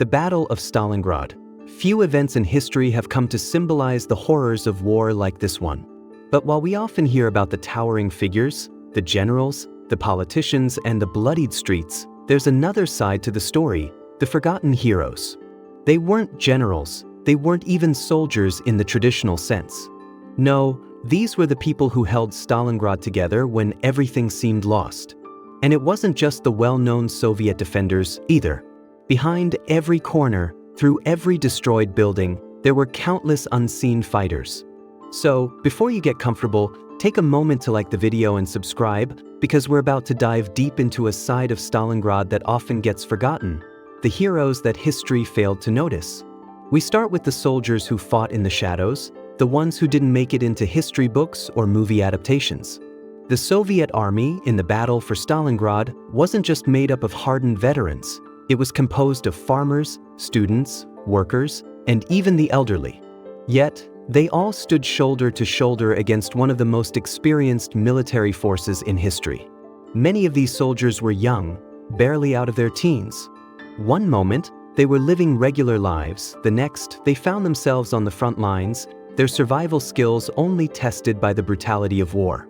The Battle of Stalingrad. Few events in history have come to symbolize the horrors of war like this one. But while we often hear about the towering figures, the generals, the politicians, and the bloodied streets, there's another side to the story: the forgotten heroes. They weren't generals, they weren't even soldiers in the traditional sense. No, these were the people who held Stalingrad together when everything seemed lost. And it wasn't just the well-known Soviet defenders either. Behind every corner, through every destroyed building, there were countless unseen fighters. So, before you get comfortable, take a moment to like the video and subscribe, because we're about to dive deep into a side of Stalingrad that often gets forgotten: the heroes that history failed to notice. We start with the soldiers who fought in the shadows, the ones who didn't make it into history books or movie adaptations. The Soviet army in the battle for Stalingrad wasn't just made up of hardened veterans. It was composed of farmers, students, workers, and even the elderly. Yet, they all stood shoulder to shoulder against one of the most experienced military forces in history. Many of these soldiers were young, barely out of their teens. One moment, they were living regular lives; the next, they found themselves on the front lines, their survival skills only tested by the brutality of war.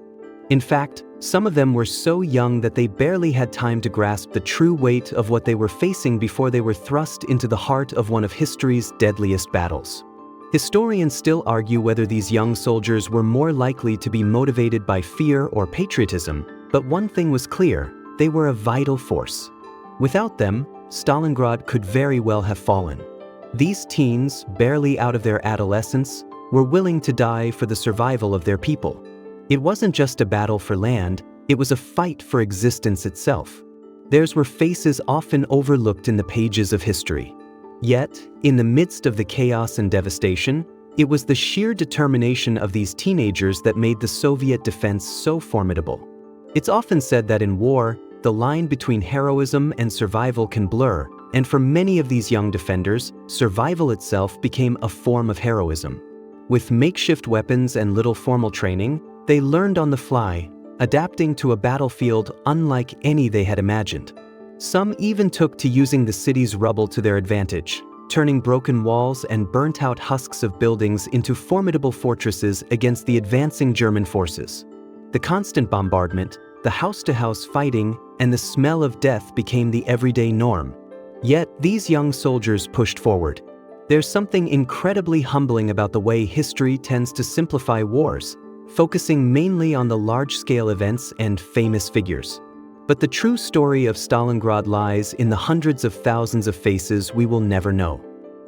In fact, some of them were so young that they barely had time to grasp the true weight of what they were facing before they were thrust into the heart of one of history's deadliest battles. Historians still argue whether these young soldiers were more likely to be motivated by fear or patriotism, but one thing was clear: they were a vital force. Without them, Stalingrad could very well have fallen. These teens, barely out of their adolescence, were willing to die for the survival of their people. It wasn't just a battle for land, it was a fight for existence itself. Theirs were faces often overlooked in the pages of history. Yet, in the midst of the chaos and devastation, it was the sheer determination of these teenagers that made the Soviet defense so formidable. It's often said that in war, the line between heroism and survival can blur, and for many of these young defenders, survival itself became a form of heroism. With makeshift weapons and little formal training, they learned on the fly, adapting to a battlefield unlike any they had imagined. Some even took to using the city's rubble to their advantage, turning broken walls and burnt-out husks of buildings into formidable fortresses against the advancing German forces. The constant bombardment, the house-to-house fighting, and the smell of death became the everyday norm. Yet, these young soldiers pushed forward. There's something incredibly humbling about the way history tends to simplify wars, focusing mainly on the large-scale events and famous figures. But the true story of Stalingrad lies in the hundreds of thousands of faces we will never know.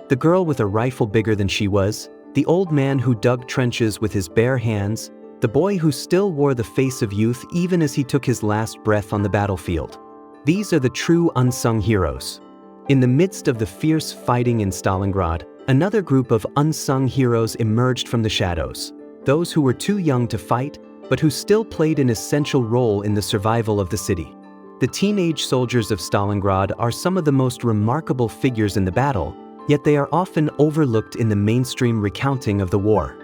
The girl with a rifle bigger than she was, the old man who dug trenches with his bare hands, the boy who still wore the face of youth even as he took his last breath on the battlefield. These are the true unsung heroes. In the midst of the fierce fighting in Stalingrad, another group of unsung heroes emerged from the shadows. Those who were too young to fight, but who still played an essential role in the survival of the city. The teenage soldiers of Stalingrad are some of the most remarkable figures in the battle, yet they are often overlooked in the mainstream recounting of the war.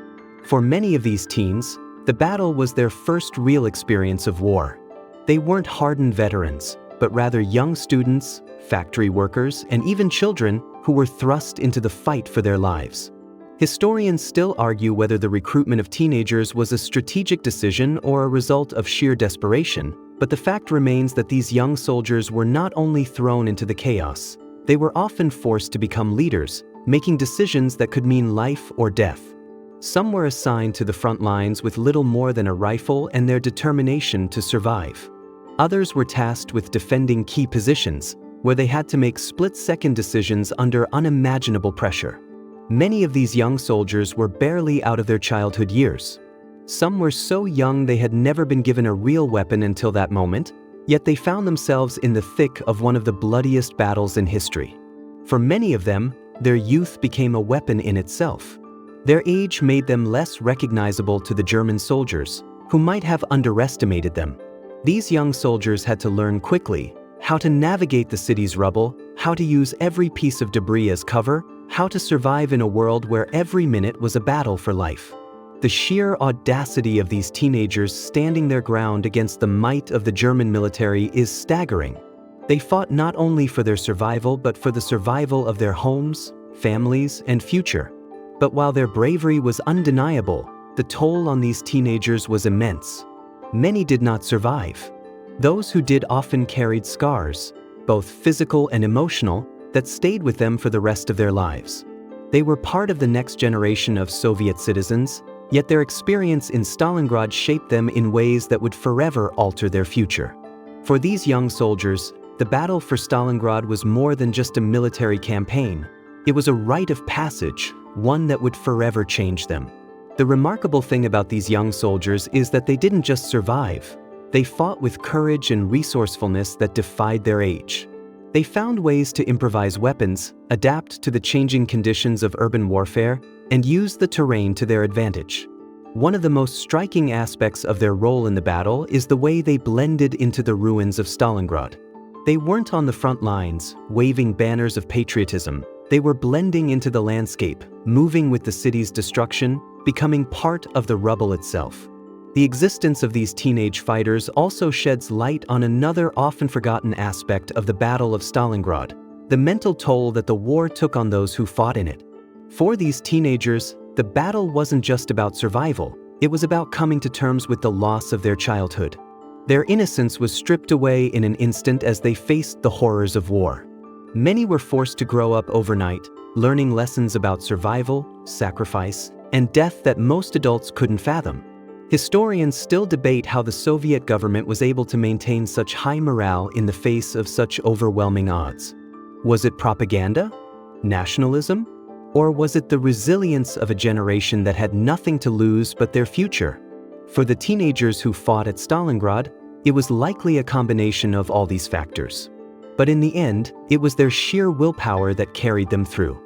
For many of these teens, the battle was their first real experience of war. They weren't hardened veterans, but rather young students, factory workers, and even children who were thrust into the fight for their lives. Historians still argue whether the recruitment of teenagers was a strategic decision or a result of sheer desperation, but the fact remains that these young soldiers were not only thrown into the chaos, they were often forced to become leaders, making decisions that could mean life or death. Some were assigned to the front lines with little more than a rifle and their determination to survive. Others were tasked with defending key positions, where they had to make split-second decisions under unimaginable pressure. Many of these young soldiers were barely out of their childhood years. Some were so young they had never been given a real weapon until that moment, yet they found themselves in the thick of one of the bloodiest battles in history. For many of them, their youth became a weapon in itself. Their age made them less recognizable to the German soldiers, who might have underestimated them. These young soldiers had to learn quickly how to navigate the city's rubble, how to use every piece of debris as cover, how to survive in a world where every minute was a battle for life. The sheer audacity of these teenagers standing their ground against the might of the German military is staggering. They fought not only for their survival but for the survival of their homes, families, and future. But while their bravery was undeniable, the toll on these teenagers was immense. Many did not survive. Those who did often carried scars, both physical and emotional, that stayed with them for the rest of their lives. They were part of the next generation of Soviet citizens, yet their experience in Stalingrad shaped them in ways that would forever alter their future. For these young soldiers, the battle for Stalingrad was more than just a military campaign. It was a rite of passage, one that would forever change them. The remarkable thing about these young soldiers is that they didn't just survive. They fought with courage and resourcefulness that defied their age. They found ways to improvise weapons, adapt to the changing conditions of urban warfare, and use the terrain to their advantage. One of the most striking aspects of their role in the battle is the way they blended into the ruins of Stalingrad. They weren't on the front lines, waving banners of patriotism. They were blending into the landscape, moving with the city's destruction, becoming part of the rubble itself. The existence of these teenage fighters also sheds light on another often forgotten aspect of the Battle of Stalingrad: the mental toll that the war took on those who fought in it. For these teenagers, the battle wasn't just about survival, it was about coming to terms with the loss of their childhood. Their innocence was stripped away in an instant as they faced the horrors of war. Many were forced to grow up overnight, learning lessons about survival, sacrifice, and death that most adults couldn't fathom. Historians still debate how the Soviet government was able to maintain such high morale in the face of such overwhelming odds. Was it propaganda? Nationalism? Or was it the resilience of a generation that had nothing to lose but their future? For the teenagers who fought at Stalingrad, it was likely a combination of all these factors. But in the end, it was their sheer willpower that carried them through.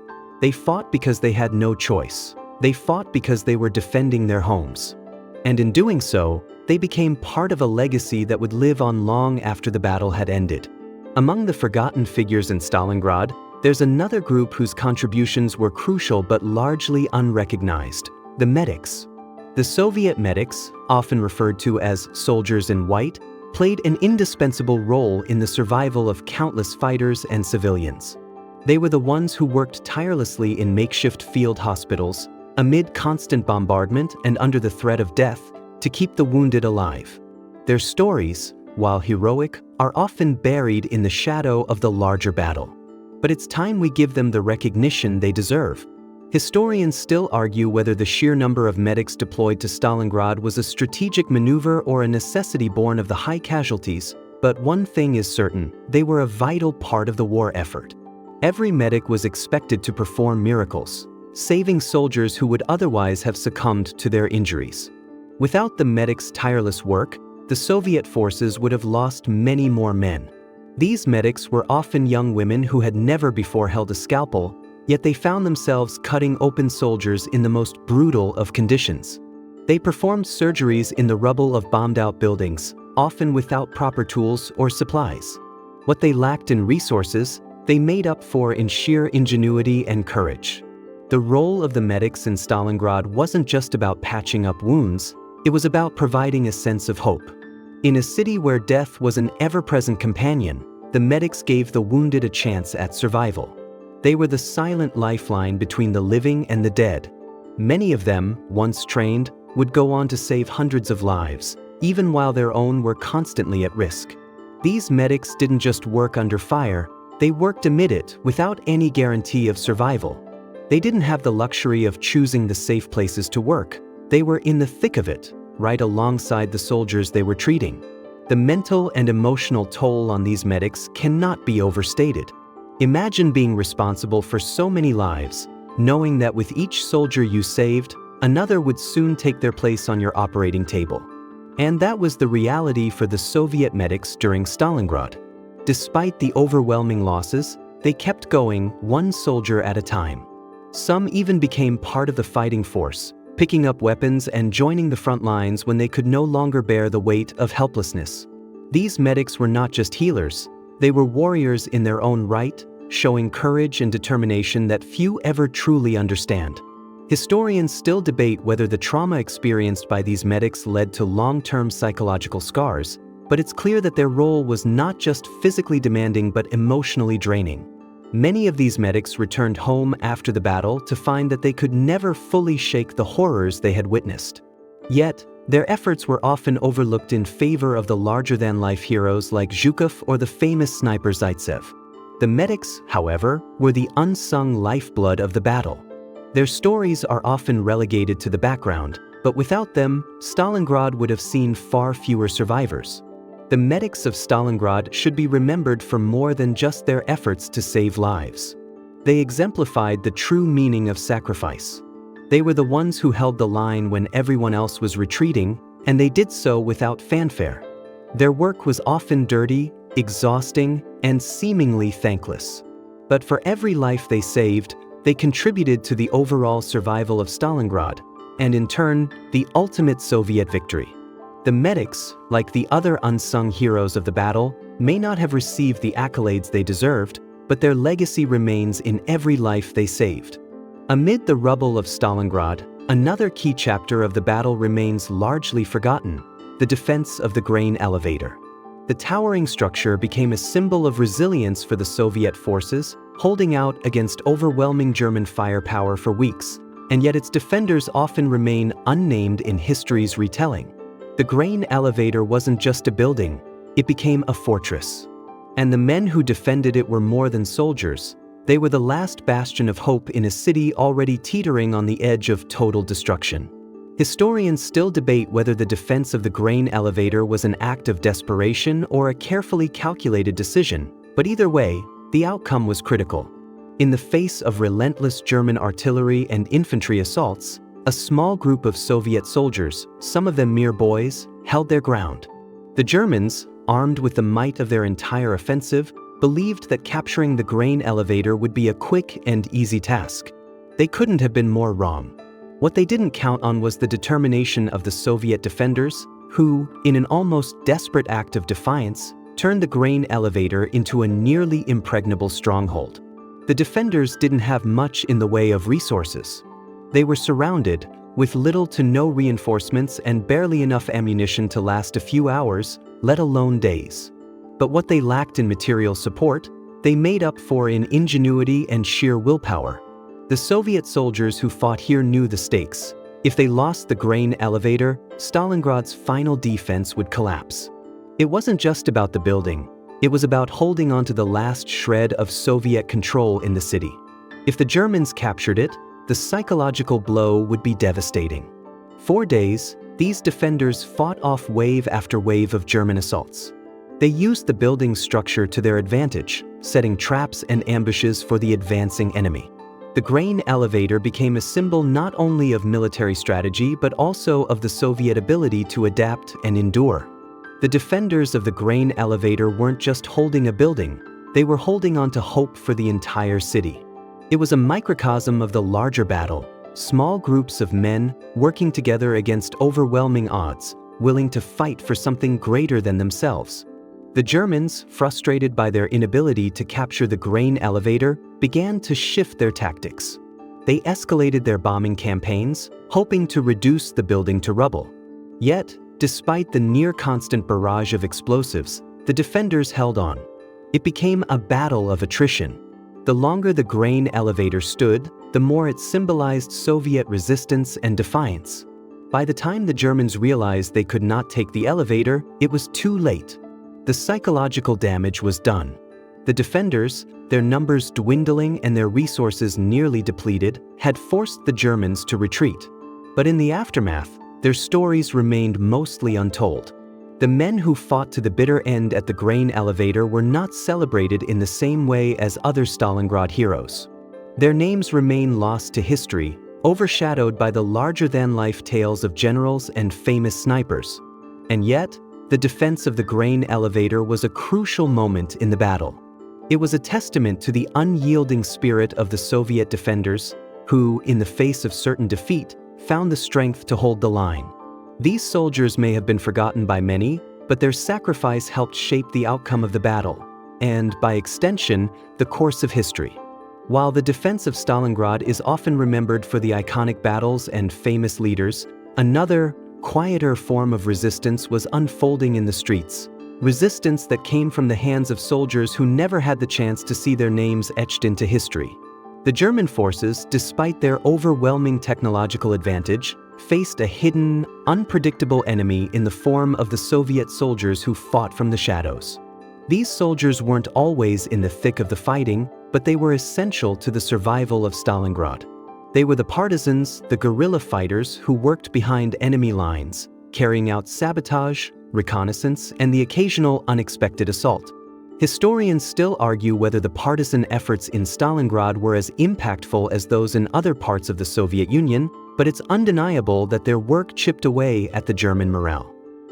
They fought because they had no choice. They fought because they were defending their homes. And in doing so, they became part of a legacy that would live on long after the battle had ended. Among the forgotten figures in Stalingrad, there's another group whose contributions were crucial but largely unrecognized: the medics. The Soviet medics, often referred to as soldiers in white, played an indispensable role in the survival of countless fighters and civilians. They were the ones who worked tirelessly in makeshift field hospitals, amid constant bombardment and under the threat of death, to keep the wounded alive. Their stories, while heroic, are often buried in the shadow of the larger battle. But it's time we give them the recognition they deserve. Historians still argue whether the sheer number of medics deployed to Stalingrad was a strategic maneuver or a necessity born of the high casualties, but one thing is certain: they were a vital part of the war effort. Every medic was expected to perform miracles, saving soldiers who would otherwise have succumbed to their injuries. Without the medics' tireless work, the Soviet forces would have lost many more men. These medics were often young women who had never before held a scalpel, yet they found themselves cutting open soldiers in the most brutal of conditions. They performed surgeries in the rubble of bombed-out buildings, often without proper tools or supplies. What they lacked in resources, they made up for in sheer ingenuity and courage. The role of the medics in Stalingrad wasn't just about patching up wounds, it was about providing a sense of hope. In a city where death was an ever-present companion, the medics gave the wounded a chance at survival. They were the silent lifeline between the living and the dead. Many of them, once trained, would go on to save hundreds of lives, even while their own were constantly at risk. These medics didn't just work under fire, they worked amid it without any guarantee of survival. They didn't have the luxury of choosing the safe places to work. They were in the thick of it, right alongside the soldiers they were treating. The mental and emotional toll on these medics cannot be overstated. Imagine being responsible for so many lives, knowing that with each soldier you saved, another would soon take their place on your operating table. And that was the reality for the Soviet medics during Stalingrad. Despite the overwhelming losses, they kept going, one soldier at a time. Some even became part of the fighting force, picking up weapons and joining the front lines when they could no longer bear the weight of helplessness. These medics were not just healers, they were warriors in their own right, showing courage and determination that few ever truly understand. Historians still debate whether the trauma experienced by these medics led to long-term psychological scars, But it's clear that their role was not just physically demanding but emotionally draining. Many of these medics returned home after the battle to find that they could never fully shake the horrors they had witnessed. Yet, their efforts were often overlooked in favor of the larger-than-life heroes like Zhukov or the famous sniper Zaitsev. The medics, however, were the unsung lifeblood of the battle. Their stories are often relegated to the background, but without them, Stalingrad would have seen far fewer survivors. The medics of Stalingrad should be remembered for more than just their efforts to save lives. They exemplified the true meaning of sacrifice. They were the ones who held the line when everyone else was retreating, and they did so without fanfare. Their work was often dirty, exhausting, and seemingly thankless. But for every life they saved, they contributed to the overall survival of Stalingrad, and in turn, the ultimate Soviet victory. The medics, like the other unsung heroes of the battle, may not have received the accolades they deserved, but their legacy remains in every life they saved. Amid the rubble of Stalingrad, another key chapter of the battle remains largely forgotten: the defense of the grain elevator. The towering structure became a symbol of resilience for the Soviet forces, holding out against overwhelming German firepower for weeks, and yet its defenders often remain unnamed in history's retelling. The grain elevator wasn't just a building, it became a fortress. And the men who defended it were more than soldiers. They were the last bastion of hope in a city already teetering on the edge of total destruction. Historians still debate whether the defense of the grain elevator was an act of desperation or a carefully calculated decision, but either way, the outcome was critical. In the face of relentless German artillery and infantry assaults, a small group of Soviet soldiers, some of them mere boys, held their ground. The Germans, armed with the might of their entire offensive, believed that capturing the grain elevator would be a quick and easy task. They couldn't have been more wrong. What they didn't count on was the determination of the Soviet defenders, who, in an almost desperate act of defiance, turned the grain elevator into a nearly impregnable stronghold. The defenders didn't have much in the way of resources. They were surrounded, with little to no reinforcements and barely enough ammunition to last a few hours, let alone days. But what they lacked in material support, they made up for in ingenuity and sheer willpower. The Soviet soldiers who fought here knew the stakes. If they lost the grain elevator, Stalingrad's final defense would collapse. It wasn't just about the building. It was about holding on to the last shred of Soviet control in the city. If the Germans captured it, the psychological blow would be devastating. 4 days, these defenders fought off wave after wave of German assaults. They used the building's structure to their advantage, setting traps and ambushes for the advancing enemy. The grain elevator became a symbol not only of military strategy but also of the Soviet ability to adapt and endure. The defenders of the grain elevator weren't just holding a building, they were holding on to hope for the entire city. It was a microcosm of the larger battle, small groups of men working together against overwhelming odds, willing to fight for something greater than themselves. The Germans, frustrated by their inability to capture the grain elevator, began to shift their tactics. They escalated their bombing campaigns, hoping to reduce the building to rubble. Yet, despite the near-constant barrage of explosives, the defenders held on. It became a battle of attrition. The longer the grain elevator stood, the more it symbolized Soviet resistance and defiance. By the time the Germans realized they could not take the elevator, it was too late. The psychological damage was done. The defenders, their numbers dwindling and their resources nearly depleted, had forced the Germans to retreat. But in the aftermath, their stories remained mostly untold. The men who fought to the bitter end at the grain elevator were not celebrated in the same way as other Stalingrad heroes. Their names remain lost to history, overshadowed by the larger-than-life tales of generals and famous snipers. And yet, the defense of the grain elevator was a crucial moment in the battle. It was a testament to the unyielding spirit of the Soviet defenders, who, in the face of certain defeat, found the strength to hold the line. These soldiers may have been forgotten by many, but their sacrifice helped shape the outcome of the battle, and, by extension, the course of history. While the defense of Stalingrad is often remembered for the iconic battles and famous leaders, another, quieter form of resistance was unfolding in the streets. resistance that came from the hands of soldiers who never had the chance to see their names etched into history. The German forces, despite their overwhelming technological advantage, faced a hidden, unpredictable enemy in the form of the Soviet soldiers who fought from the shadows. These soldiers weren't always in the thick of the fighting, but they were essential to the survival of Stalingrad. They were the partisans, the guerrilla fighters who worked behind enemy lines, carrying out sabotage, reconnaissance, and the occasional unexpected assault. Historians still argue whether the partisan efforts in Stalingrad were as impactful as those in other parts of the Soviet Union, but it's undeniable that their work chipped away at the German morale.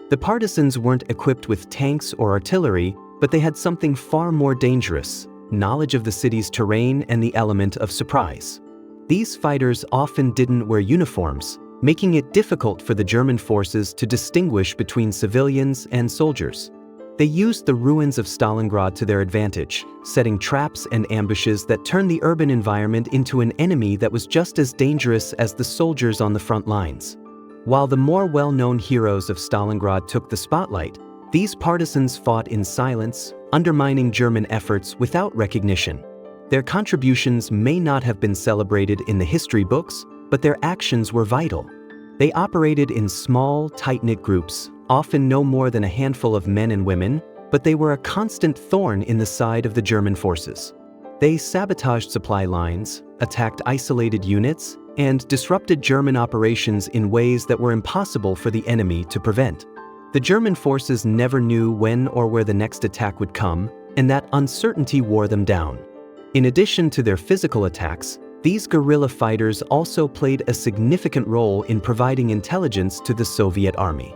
The partisans weren't equipped with tanks or artillery, but they had something far more dangerous: knowledge of the city's terrain and the element of surprise. These fighters often didn't wear uniforms, making it difficult for the German forces to distinguish between civilians and soldiers. They used the ruins of Stalingrad to their advantage, setting traps and ambushes that turned the urban environment into an enemy that was just as dangerous as the soldiers on the front lines. While the more well-known heroes of Stalingrad took the spotlight, these partisans fought in silence, undermining German efforts without recognition. Their contributions may not have been celebrated in the history books, but their actions were vital. They operated in small, tight-knit groups, often no more than a handful of men and women, but they were a constant thorn in the side of the German forces. They sabotaged supply lines, attacked isolated units, and disrupted German operations in ways that were impossible for the enemy to prevent. The German forces never knew when or where the next attack would come, and that uncertainty wore them down. In addition to their physical attacks, these guerrilla fighters also played a significant role in providing intelligence to the Soviet army.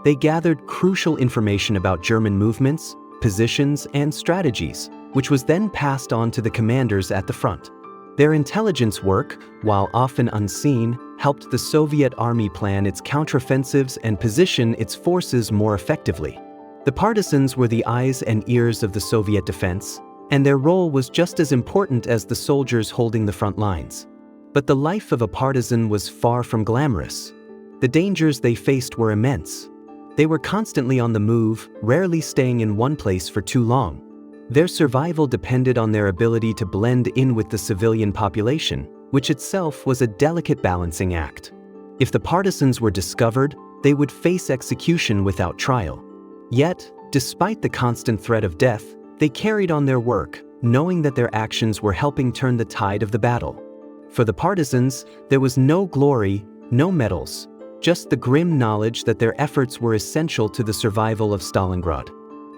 They gathered crucial information about German movements, positions, and strategies, which was then passed on to the commanders at the front. Their intelligence work, while often unseen, helped the Soviet army plan its counteroffensives and position its forces more effectively. The partisans were the eyes and ears of the Soviet defense, and their role was just as important as the soldiers holding the front lines. But the life of a partisan was far from glamorous. The dangers they faced were immense. They were constantly on the move, rarely staying in one place for too long. Their survival depended on their ability to blend in with the civilian population, which itself was a delicate balancing act. If the partisans were discovered, they would face execution without trial. Yet, despite the constant threat of death, they carried on their work, knowing that their actions were helping turn the tide of the battle. For the partisans, there was no glory, no medals, just the grim knowledge that their efforts were essential to the survival of Stalingrad.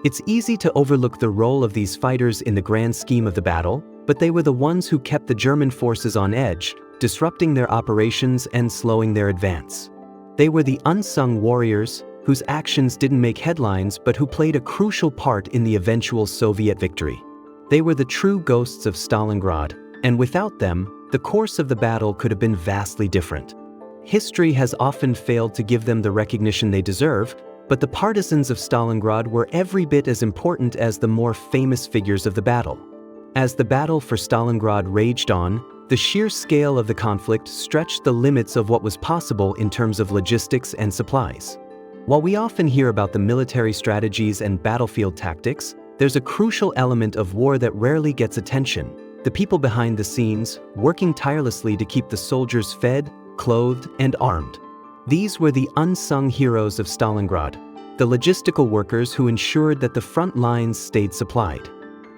It's easy to overlook the role of these fighters in the grand scheme of the battle, but they were the ones who kept the German forces on edge, disrupting their operations and slowing their advance. They were the unsung warriors, whose actions didn't make headlines but who played a crucial part in the eventual Soviet victory. They were the true ghosts of Stalingrad, and without them, the course of the battle could have been vastly different. History has often failed to give them the recognition they deserve, but the partisans of Stalingrad were every bit as important as the more famous figures of the battle. As the battle for Stalingrad raged on, the sheer scale of the conflict stretched the limits of what was possible in terms of logistics and supplies. While we often hear about the military strategies and battlefield tactics, there's a crucial element of war that rarely gets attention: the people behind the scenes, working tirelessly to keep the soldiers fed, clothed, and armed. These were the unsung heroes of Stalingrad, the logistical workers who ensured that the front lines stayed supplied.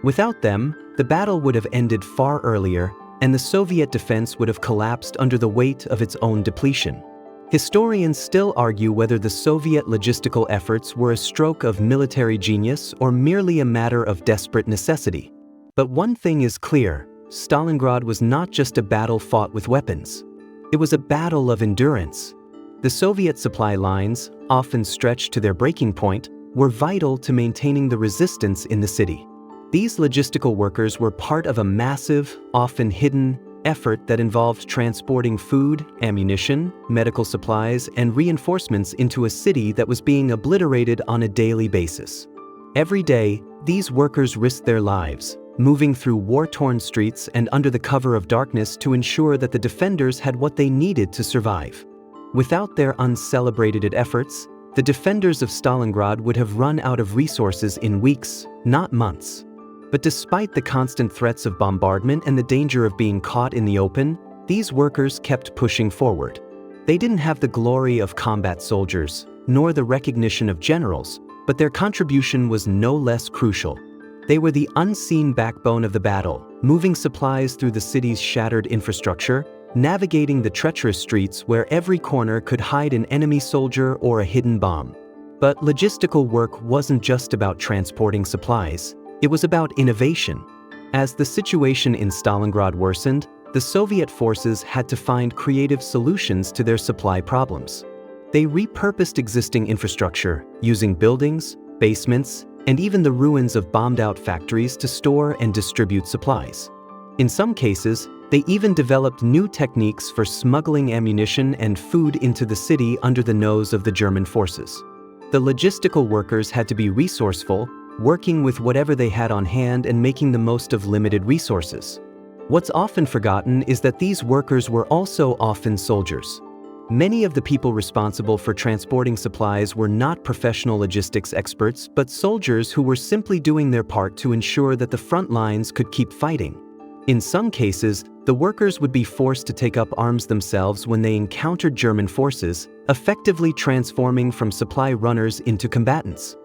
Without them, the battle would have ended far earlier, and the Soviet defense would have collapsed under the weight of its own depletion. Historians still argue whether the Soviet logistical efforts were a stroke of military genius or merely a matter of desperate necessity. But one thing is clear: Stalingrad was not just a battle fought with weapons. It was a battle of endurance. The Soviet supply lines, often stretched to their breaking point, were vital to maintaining the resistance in the city. These logistical workers were part of a massive, often hidden, effort that involved transporting food, ammunition, medical supplies, and reinforcements into a city that was being obliterated on a daily basis. Every day, these workers risked their lives, moving through war-torn streets and under the cover of darkness to ensure that the defenders had what they needed to survive. Without their uncelebrated efforts, the defenders of Stalingrad would have run out of resources in weeks, not months. But despite the constant threats of bombardment and the danger of being caught in the open, these workers kept pushing forward. They didn't have the glory of combat soldiers, nor the recognition of generals, but their contribution was no less crucial. They were the unseen backbone of the battle, moving supplies through the city's shattered infrastructure, navigating the treacherous streets where every corner could hide an enemy soldier or a hidden bomb. But logistical work wasn't just about transporting supplies, it was about innovation. As the situation in Stalingrad worsened, the Soviet forces had to find creative solutions to their supply problems. They repurposed existing infrastructure, using buildings, basements, and even the ruins of bombed-out factories to store and distribute supplies. In some cases, they even developed new techniques for smuggling ammunition and food into the city under the nose of the German forces. The logistical workers had to be resourceful, working with whatever they had on hand and making the most of limited resources. What's often forgotten is that these workers were also often soldiers. Many of the people responsible for transporting supplies were not professional logistics experts, but soldiers who were simply doing their part to ensure that the front lines could keep fighting. In some cases, the workers would be forced to take up arms themselves when they encountered German forces, effectively transforming from supply runners into combatants.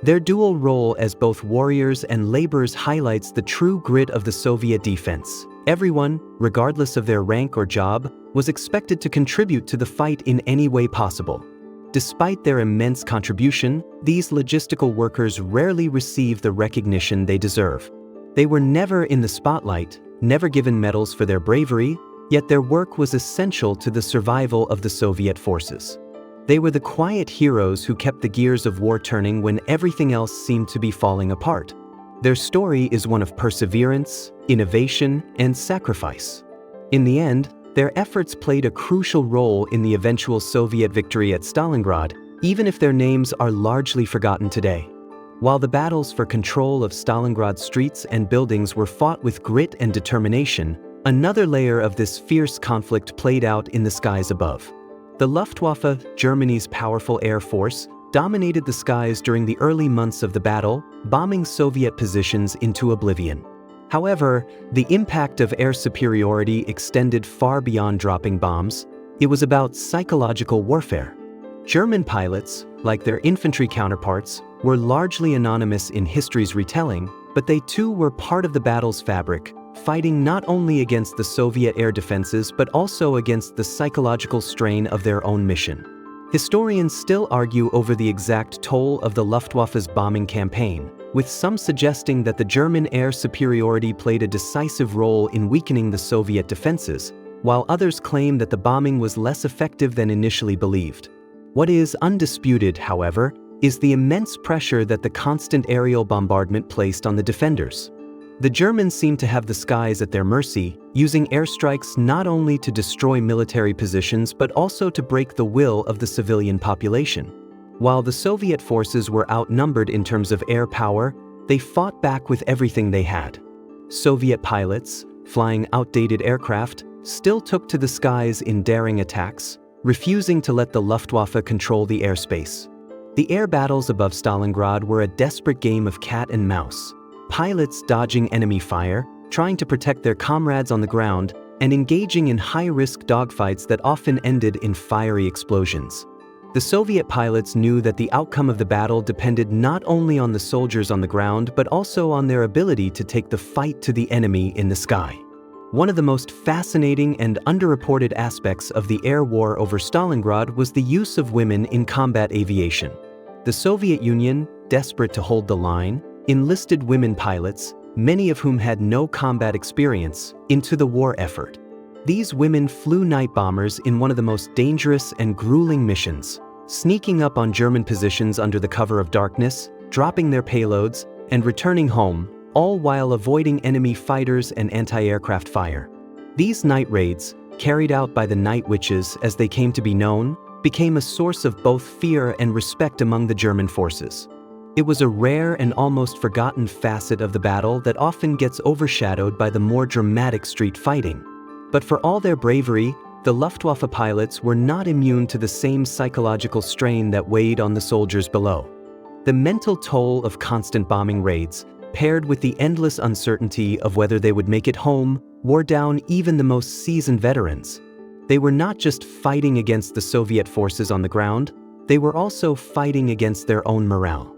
Their dual role as both warriors and laborers highlights the true grit of the Soviet defense. Everyone, regardless of their rank or job, was expected to contribute to the fight in any way possible. Despite their immense contribution, these logistical workers rarely receive the recognition they deserve. They were never in the spotlight, never given medals for their bravery, yet their work was essential to the survival of the Soviet forces. They were the quiet heroes who kept the gears of war turning when everything else seemed to be falling apart. Their story is one of perseverance, innovation, and sacrifice. In the end, their efforts played a crucial role in the eventual Soviet victory at Stalingrad, even if their names are largely forgotten today. While the battles for control of Stalingrad streets and buildings were fought with grit and determination, another layer of this fierce conflict played out in the skies above. The Luftwaffe, Germany's powerful air force, dominated the skies during the early months of the battle, bombing Soviet positions into oblivion. However, the impact of air superiority extended far beyond dropping bombs. It was about psychological warfare. German pilots, like their infantry counterparts, were largely anonymous in history's retelling, but they too were part of the battle's fabric, fighting not only against the Soviet air defenses but also against the psychological strain of their own mission. Historians still argue over the exact toll of the Luftwaffe's bombing campaign, with some suggesting that the German air superiority played a decisive role in weakening the Soviet defenses, while others claim that the bombing was less effective than initially believed. What is undisputed, however, is the immense pressure that the constant aerial bombardment placed on the defenders. The Germans seemed to have the skies at their mercy, using airstrikes not only to destroy military positions but also to break the will of the civilian population. While the Soviet forces were outnumbered in terms of air power, they fought back with everything they had. Soviet pilots, flying outdated aircraft, still took to the skies in daring attacks, refusing to let the Luftwaffe control the airspace. The air battles above Stalingrad were a desperate game of cat and mouse. Pilots dodging enemy fire, trying to protect their comrades on the ground, and engaging in high-risk dogfights that often ended in fiery explosions. The Soviet pilots knew that the outcome of the battle depended not only on the soldiers on the ground but also on their ability to take the fight to the enemy in the sky. One of the most fascinating and underreported aspects of the air war over Stalingrad was the use of women in combat aviation. The Soviet Union, desperate to hold the line, enlisted women pilots, many of whom had no combat experience, into the war effort. These women flew night bombers in one of the most dangerous and grueling missions, sneaking up on German positions under the cover of darkness, dropping their payloads, and returning home, all while avoiding enemy fighters and anti-aircraft fire. These night raids, carried out by the Night Witches as they came to be known, became a source of both fear and respect among the German forces. It was a rare and almost forgotten facet of the battle that often gets overshadowed by the more dramatic street fighting. But for all their bravery, the Luftwaffe pilots were not immune to the same psychological strain that weighed on the soldiers below. The mental toll of constant bombing raids, paired with the endless uncertainty of whether they would make it home, wore down even the most seasoned veterans. They were not just fighting against the Soviet forces on the ground, they were also fighting against their own morale.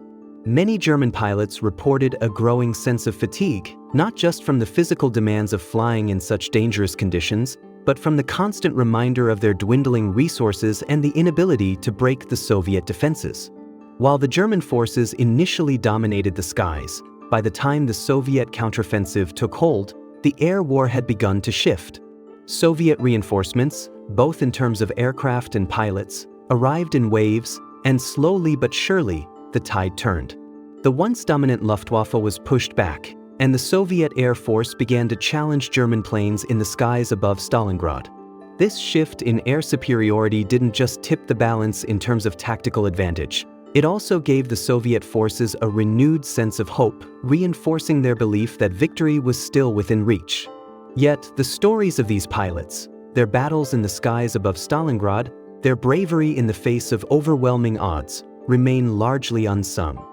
Many German pilots reported a growing sense of fatigue, not just from the physical demands of flying in such dangerous conditions, but from the constant reminder of their dwindling resources and the inability to break the Soviet defenses. While the German forces initially dominated the skies, by the time the Soviet counteroffensive took hold, the air war had begun to shift. Soviet reinforcements, both in terms of aircraft and pilots, arrived in waves, and slowly but surely, the tide turned. The once dominant Luftwaffe was pushed back, and the Soviet Air Force began to challenge German planes in the skies above Stalingrad. This shift in air superiority didn't just tip the balance in terms of tactical advantage. It also gave the Soviet forces a renewed sense of hope, reinforcing their belief that victory was still within reach. Yet, the stories of these pilots, their battles in the skies above Stalingrad, their bravery in the face of overwhelming odds, remain largely unsung.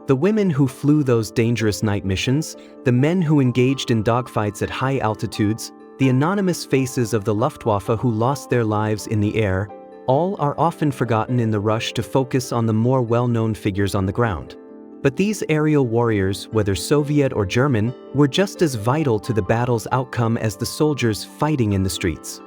The women who flew those dangerous night missions, the men who engaged in dogfights at high altitudes, the anonymous faces of the Luftwaffe who lost their lives in the air, all are often forgotten in the rush to focus on the more well-known figures on the ground. But these aerial warriors, whether Soviet or German, were just as vital to the battle's outcome as the soldiers fighting in the streets.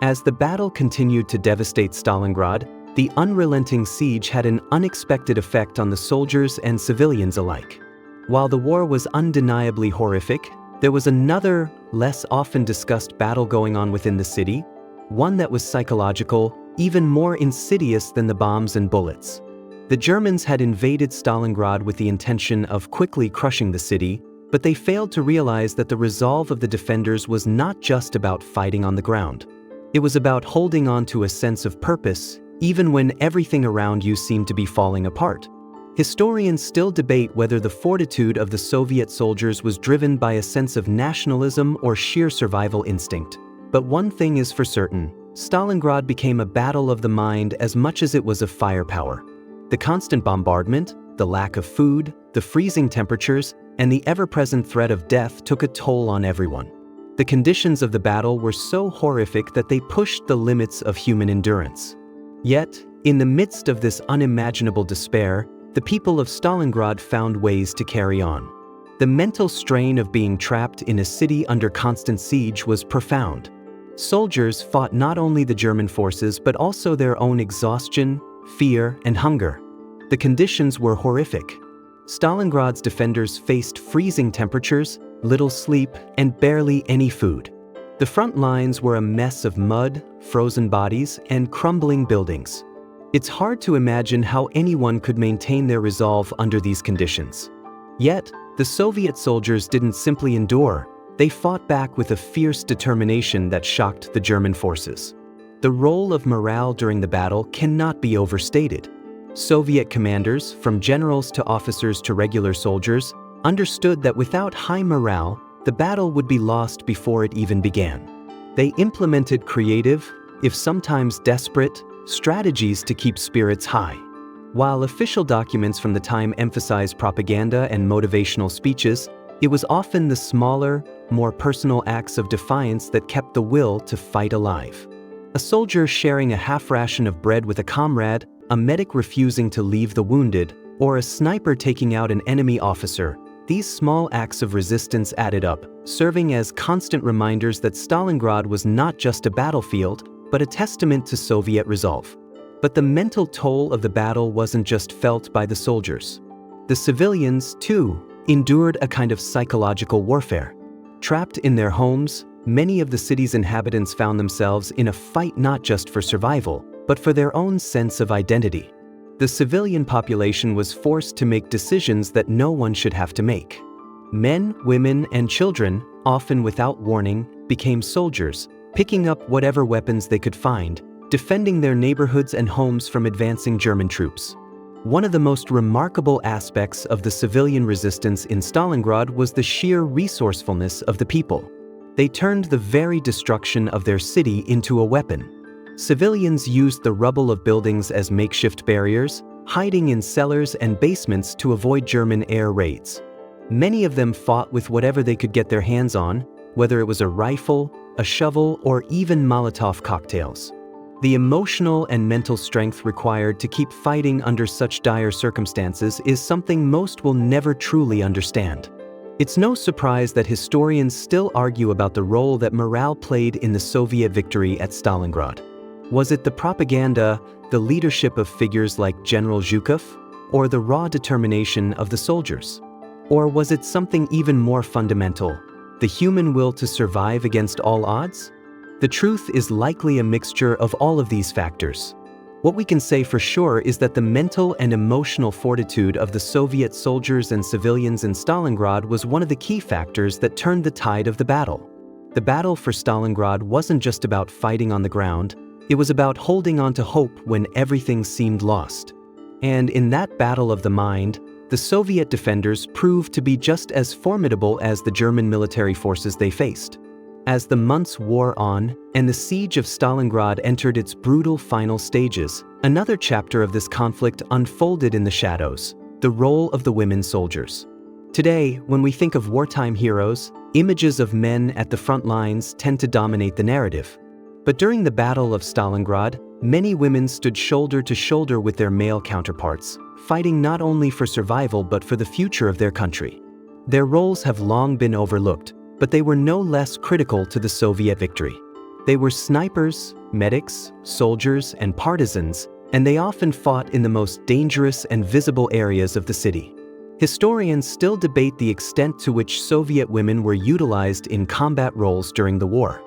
As the battle continued to devastate Stalingrad, the unrelenting siege had an unexpected effect on the soldiers and civilians alike. While the war was undeniably horrific, there was another, less often discussed battle going on within the city, one that was psychological, even more insidious than the bombs and bullets. The Germans had invaded Stalingrad with the intention of quickly crushing the city, but they failed to realize that the resolve of the defenders was not just about fighting on the ground. It was about holding on to a sense of purpose, even when everything around you seemed to be falling apart. Historians still debate whether the fortitude of the Soviet soldiers was driven by a sense of nationalism or sheer survival instinct. But one thing is for certain: Stalingrad became a battle of the mind as much as it was of firepower. The constant bombardment, the lack of food, the freezing temperatures, and the ever-present threat of death took a toll on everyone. The conditions of the battle were so horrific that they pushed the limits of human endurance. Yet, in the midst of this unimaginable despair, the people of Stalingrad found ways to carry on. The mental strain of being trapped in a city under constant siege was profound. Soldiers fought not only the German forces but also their own exhaustion, fear, and hunger. The conditions were horrific. Stalingrad's defenders faced freezing temperatures, little sleep, and barely any food. The front lines were a mess of mud, frozen bodies, and crumbling buildings. It's hard to imagine how anyone could maintain their resolve under these conditions. Yet, the Soviet soldiers didn't simply endure, they fought back with a fierce determination that shocked the German forces. The role of morale during the battle cannot be overstated. Soviet commanders, from generals to officers to regular soldiers, understood that without high morale, the battle would be lost before it even began. They implemented creative, if sometimes desperate, strategies to keep spirits high. While official documents from the time emphasized propaganda and motivational speeches, it was often the smaller, more personal acts of defiance that kept the will to fight alive. A soldier sharing a half ration of bread with a comrade, a medic refusing to leave the wounded, or a sniper taking out an enemy officer. These small acts of resistance added up, serving as constant reminders that Stalingrad was not just a battlefield, but a testament to Soviet resolve. But the mental toll of the battle wasn't just felt by the soldiers. The civilians, too, endured a kind of psychological warfare. Trapped in their homes, many of the city's inhabitants found themselves in a fight not just for survival, but for their own sense of identity. The civilian population was forced to make decisions that no one should have to make. Men, women, and children, often without warning, became soldiers, picking up whatever weapons they could find, defending their neighborhoods and homes from advancing German troops. One of the most remarkable aspects of the civilian resistance in Stalingrad was the sheer resourcefulness of the people. They turned the very destruction of their city into a weapon. Civilians used the rubble of buildings as makeshift barriers, hiding in cellars and basements to avoid German air raids. Many of them fought with whatever they could get their hands on, whether it was a rifle, a shovel, or even Molotov cocktails. The emotional and mental strength required to keep fighting under such dire circumstances is something most will never truly understand. It's no surprise that historians still argue about the role that morale played in the Soviet victory at Stalingrad. Was it the propaganda, the leadership of figures like General Zhukov, or the raw determination of the soldiers? Or was it something even more fundamental, the human will to survive against all odds? The truth is likely a mixture of all of these factors. What we can say for sure is that the mental and emotional fortitude of the Soviet soldiers and civilians in Stalingrad was one of the key factors that turned the tide of the battle. The battle for Stalingrad wasn't just about fighting on the ground, it was about holding on to hope when everything seemed lost. And in that battle of the mind, the Soviet defenders proved to be just as formidable as the German military forces they faced. As the months wore on and the siege of Stalingrad entered its brutal final stages, another chapter of this conflict unfolded in the shadows, the role of the women soldiers. Today, when we think of wartime heroes, images of men at the front lines tend to dominate the narrative. But during the Battle of Stalingrad, many women stood shoulder to shoulder with their male counterparts, fighting not only for survival but for the future of their country. Their roles have long been overlooked, but they were no less critical to the Soviet victory. They were snipers, medics, soldiers, and partisans, and they often fought in the most dangerous and visible areas of the city. Historians still debate the extent to which Soviet women were utilized in combat roles during the war.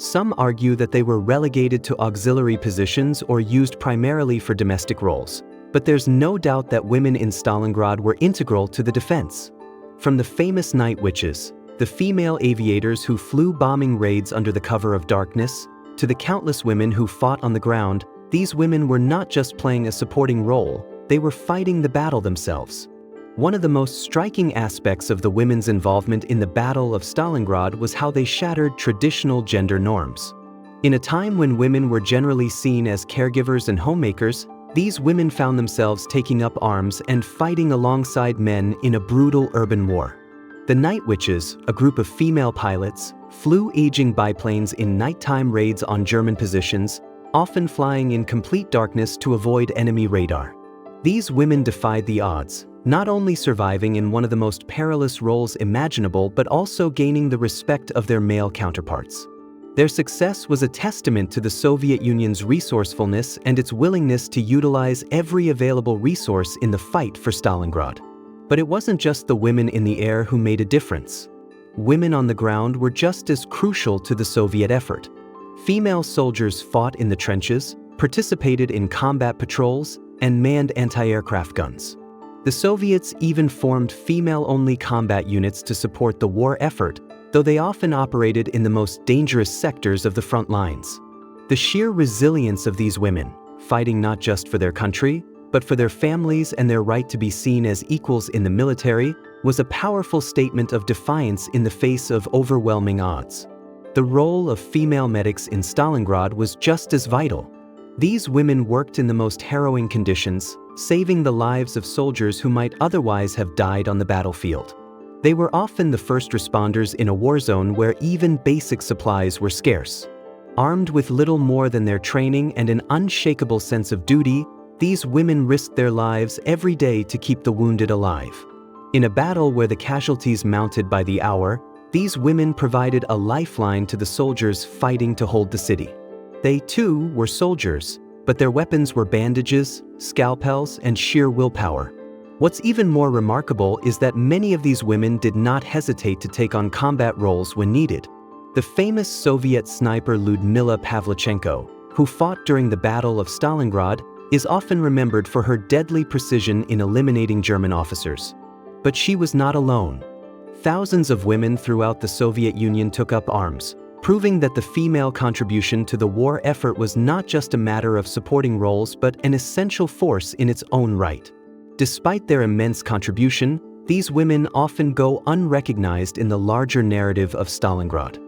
Some argue that they were relegated to auxiliary positions or used primarily for domestic roles, but there's no doubt that women in Stalingrad were integral to the defense. From the famous night witches, the female aviators who flew bombing raids under the cover of darkness, to the countless women who fought on the ground, these women were not just playing a supporting role, they were fighting the battle themselves. One of the most striking aspects of the women's involvement in the Battle of Stalingrad was how they shattered traditional gender norms. In a time when women were generally seen as caregivers and homemakers, these women found themselves taking up arms and fighting alongside men in a brutal urban war. The Night Witches, a group of female pilots, flew aging biplanes in nighttime raids on German positions, often flying in complete darkness to avoid enemy radar. These women defied the odds, not only surviving in one of the most perilous roles imaginable but also gaining the respect of their male counterparts. Their success was a testament to the Soviet Union's resourcefulness and its willingness to utilize every available resource in the fight for Stalingrad. But it wasn't just the women in the air who made a difference. Women on the ground were just as crucial to the Soviet effort. Female soldiers fought in the trenches, participated in combat patrols, and manned anti-aircraft guns. The Soviets even formed female-only combat units to support the war effort, though they often operated in the most dangerous sectors of the front lines. The sheer resilience of these women, fighting not just for their country, but for their families and their right to be seen as equals in the military, was a powerful statement of defiance in the face of overwhelming odds. The role of female medics in Stalingrad was just as vital. These women worked in the most harrowing conditions, saving the lives of soldiers who might otherwise have died on the battlefield. They were often the first responders in a war zone where even basic supplies were scarce. Armed with little more than their training and an unshakable sense of duty, these women risked their lives every day to keep the wounded alive. In a battle where the casualties mounted by the hour, these women provided a lifeline to the soldiers fighting to hold the city. They too were soldiers, but their weapons were bandages, scalpels, and sheer willpower. What's even more remarkable is that many of these women did not hesitate to take on combat roles when needed. The famous Soviet sniper Lyudmila Pavlichenko, who fought during the Battle of Stalingrad, is often remembered for her deadly precision in eliminating German officers. But she was not alone. Thousands of women throughout the Soviet Union took up arms, proving that the female contribution to the war effort was not just a matter of supporting roles but an essential force in its own right. Despite their immense contribution, these women often go unrecognized in the larger narrative of Stalingrad.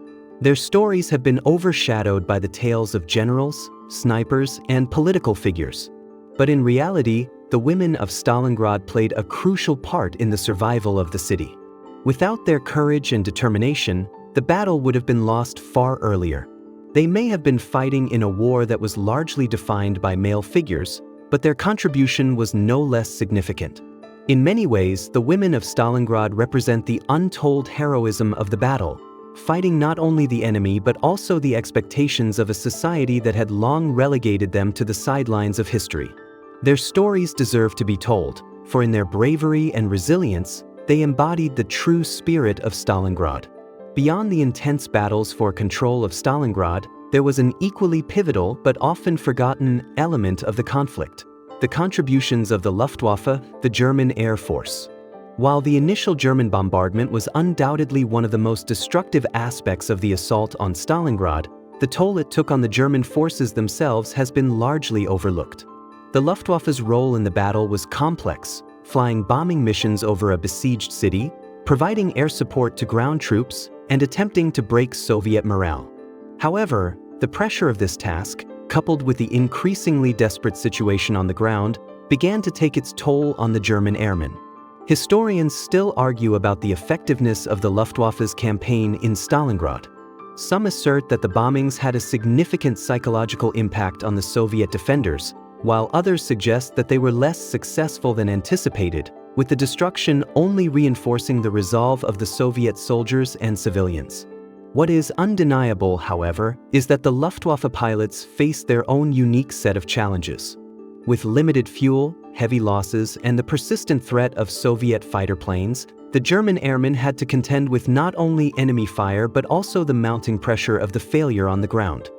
Their stories have been overshadowed by the tales of generals, snipers, and political figures. But in reality, the women of Stalingrad played a crucial part in the survival of the city. Without their courage and determination, the battle would have been lost far earlier. They may have been fighting in a war that was largely defined by male figures, but their contribution was no less significant. In many ways, the women of Stalingrad represent the untold heroism of the battle, fighting not only the enemy but also the expectations of a society that had long relegated them to the sidelines of history. Their stories deserve to be told, for in their bravery and resilience, they embodied the true spirit of Stalingrad. Beyond the intense battles for control of Stalingrad, there was an equally pivotal but often forgotten element of the conflict: the contributions of the Luftwaffe, the German Air Force. While the initial German bombardment was undoubtedly one of the most destructive aspects of the assault on Stalingrad, the toll it took on the German forces themselves has been largely overlooked. The Luftwaffe's role in the battle was complex, flying bombing missions over a besieged city, providing air support to ground troops, and attempting to break Soviet morale. However, the pressure of this task, coupled with the increasingly desperate situation on the ground, began to take its toll on the German airmen. Historians still argue about the effectiveness of the Luftwaffe's campaign in Stalingrad. Some assert that the bombings had a significant psychological impact on the Soviet defenders, while others suggest that they were less successful than anticipated, with the destruction only reinforcing the resolve of the Soviet soldiers and civilians. What is undeniable, however, is that the Luftwaffe pilots faced their own unique set of challenges. With limited fuel, heavy losses, and the persistent threat of Soviet fighter planes, the German airmen had to contend with not only enemy fire but also the mounting pressure of the failure on the ground.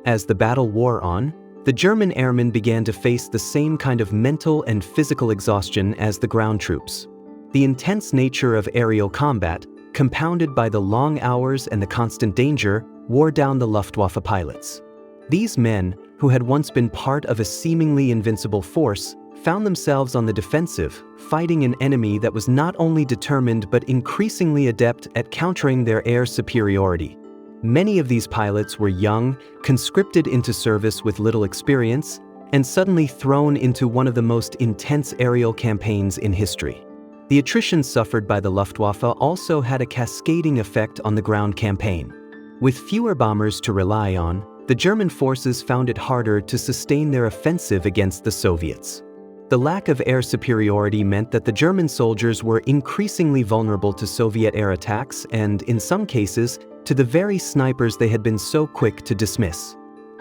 As the battle wore on, the German airmen began to face the same kind of mental and physical exhaustion as the ground troops. The intense nature of aerial combat, compounded by the long hours and the constant danger, wore down the Luftwaffe pilots. These men, who had once been part of a seemingly invincible force, found themselves on the defensive, fighting an enemy that was not only determined but increasingly adept at countering their air superiority. Many of these pilots were young, conscripted into service with little experience, and suddenly thrown into one of the most intense aerial campaigns in history. The attrition suffered by the Luftwaffe also had a cascading effect on the ground campaign. With fewer bombers to rely on, the German forces found it harder to sustain their offensive against the Soviets. The lack of air superiority meant that the German soldiers were increasingly vulnerable to Soviet air attacks and, in some cases, to the very snipers they had been so quick to dismiss.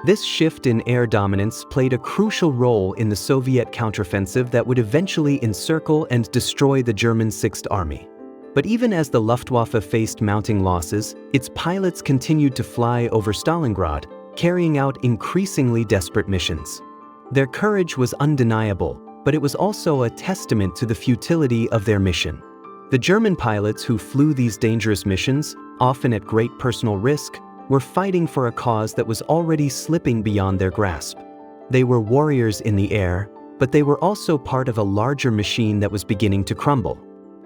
This shift in air dominance played a crucial role in the Soviet counteroffensive that would eventually encircle and destroy the German Sixth Army. But even as the Luftwaffe faced mounting losses, its pilots continued to fly over Stalingrad, carrying out increasingly desperate missions. Their courage was undeniable, but it was also a testament to the futility of their mission. The German pilots who flew these dangerous missions, often at great personal risk, were fighting for a cause that was already slipping beyond their grasp. They were warriors in the air, but they were also part of a larger machine that was beginning to crumble.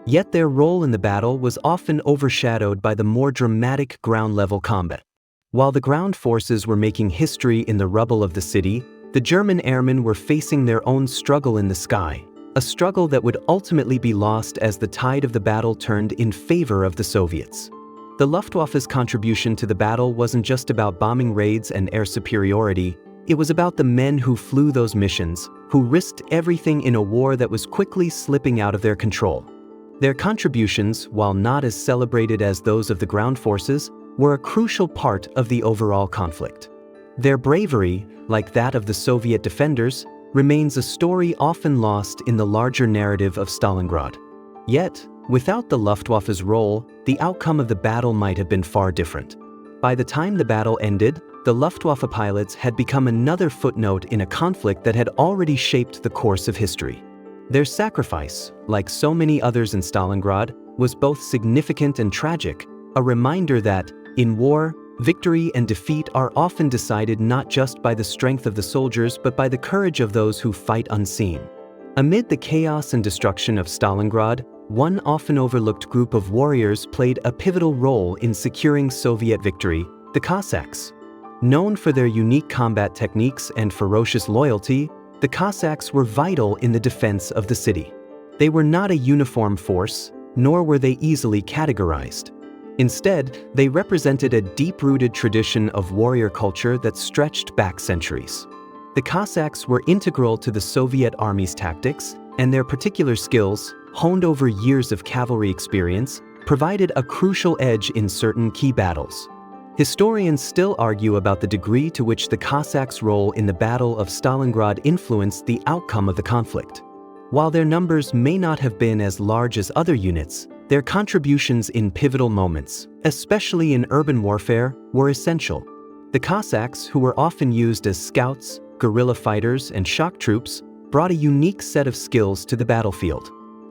Yet their role in the battle was often overshadowed by the more dramatic ground-level combat. While the ground forces were making history in the rubble of the city, the German airmen were facing their own struggle in the sky, a struggle that would ultimately be lost as the tide of the battle turned in favor of the Soviets. The Luftwaffe's contribution to the battle wasn't just about bombing raids and air superiority, it was about the men who flew those missions, who risked everything in a war that was quickly slipping out of their control. Their contributions, while not as celebrated as those of the ground forces, were a crucial part of the overall conflict. Their bravery, like that of the Soviet defenders, remains a story often lost in the larger narrative of Stalingrad. Yet, without the Luftwaffe's role, the outcome of the battle might have been far different. By the time the battle ended, the Luftwaffe pilots had become another footnote in a conflict that had already shaped the course of history. Their sacrifice, like so many others in Stalingrad, was both significant and tragic, a reminder that, in war, victory and defeat are often decided not just by the strength of the soldiers but by the courage of those who fight unseen. Amid the chaos and destruction of Stalingrad, one often overlooked group of warriors played a pivotal role in securing Soviet victory: The Cossacks. Known for their unique combat techniques and ferocious loyalty, the Cossacks were vital in the defense of the city. They were not a uniform force, nor were they easily categorized. Instead, they represented a deep-rooted tradition of warrior culture that stretched back centuries. The Cossacks were integral to the Soviet army's tactics, and their particular skills, honed over years of cavalry experience, provided a crucial edge in certain key battles. Historians still argue about the degree to which the Cossacks' role in the Battle of Stalingrad influenced the outcome of the conflict. While their numbers may not have been as large as other units, their contributions in pivotal moments, especially in urban warfare, were essential. The Cossacks, who were often used as scouts, guerrilla fighters, and shock troops, brought a unique set of skills to the battlefield.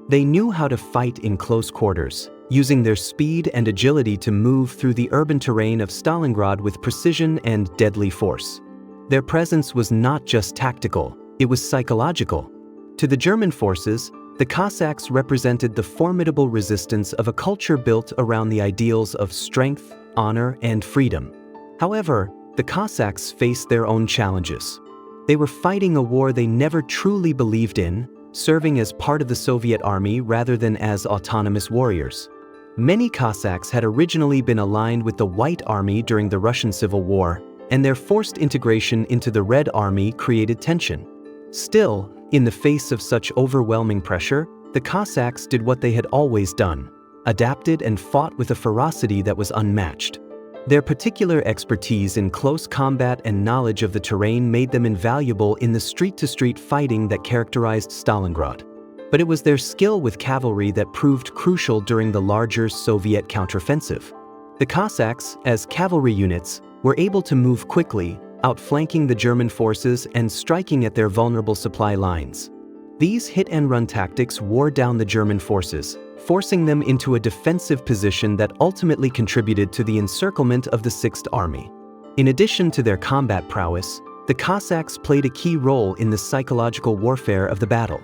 They knew how to fight in close quarters, using their speed and agility to move through the urban terrain of Stalingrad with precision and deadly force. Their presence was not just tactical, it was psychological. To the German forces, the Cossacks represented the formidable resistance of a culture built around the ideals of strength, honor, and freedom. However, the Cossacks faced their own challenges. They were fighting a war they never truly believed in, serving as part of the Soviet army rather than as autonomous warriors. Many Cossacks had originally been aligned with the White Army during the Russian Civil War, and their forced integration into the Red Army created tension. Still, in the face of such overwhelming pressure, the Cossacks did what they had always done, adapted and fought with a ferocity that was unmatched. Their particular expertise in close combat and knowledge of the terrain made them invaluable in the street-to-street fighting that characterized Stalingrad. But it was their skill with cavalry that proved crucial during the larger Soviet counteroffensive. The Cossacks, as cavalry units, were able to move quickly, outflanking the German forces and striking at their vulnerable supply lines. These hit-and-run tactics wore down the German forces, forcing them into a defensive position that ultimately contributed to the encirclement of the Sixth Army. In addition to their combat prowess, the Cossacks played a key role in the psychological warfare of the battle.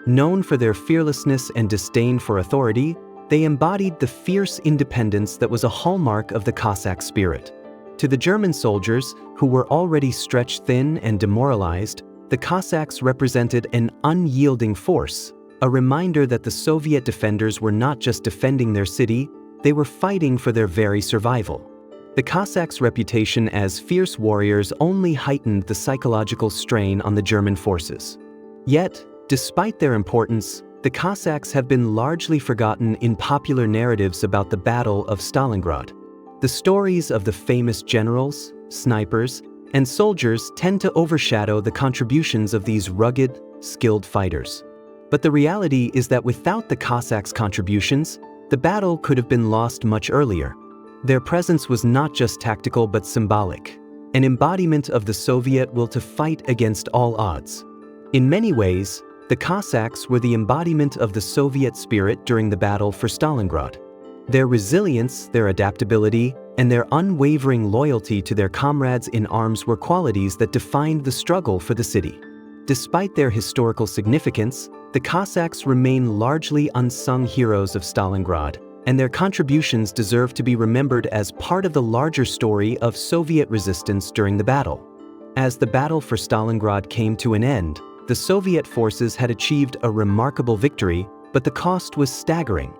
Known for their fearlessness and disdain for authority, they embodied the fierce independence that was a hallmark of the Cossack spirit. To the German soldiers, who were already stretched thin and demoralized, the Cossacks represented an unyielding force, a reminder that the Soviet defenders were not just defending their city, they were fighting for their very survival. The Cossacks' reputation as fierce warriors only heightened the psychological strain on the German forces. Yet, despite their importance, the Cossacks have been largely forgotten in popular narratives about the Battle of Stalingrad. The stories of the famous generals, snipers, and soldiers tend to overshadow the contributions of these rugged, skilled fighters. But the reality is that without the Cossacks' contributions, the battle could have been lost much earlier. Their presence was not just tactical but symbolic, an embodiment of the Soviet will to fight against all odds. In many ways, the Cossacks were the embodiment of the Soviet spirit during the battle for Stalingrad. Their resilience, their adaptability, and their unwavering loyalty to their comrades in arms were qualities that defined the struggle for the city. Despite their historical significance, the Cossacks remain largely unsung heroes of Stalingrad, and their contributions deserve to be remembered as part of the larger story of Soviet resistance during the battle. As the battle for Stalingrad came to an end, the Soviet forces had achieved a remarkable victory, but the cost was staggering.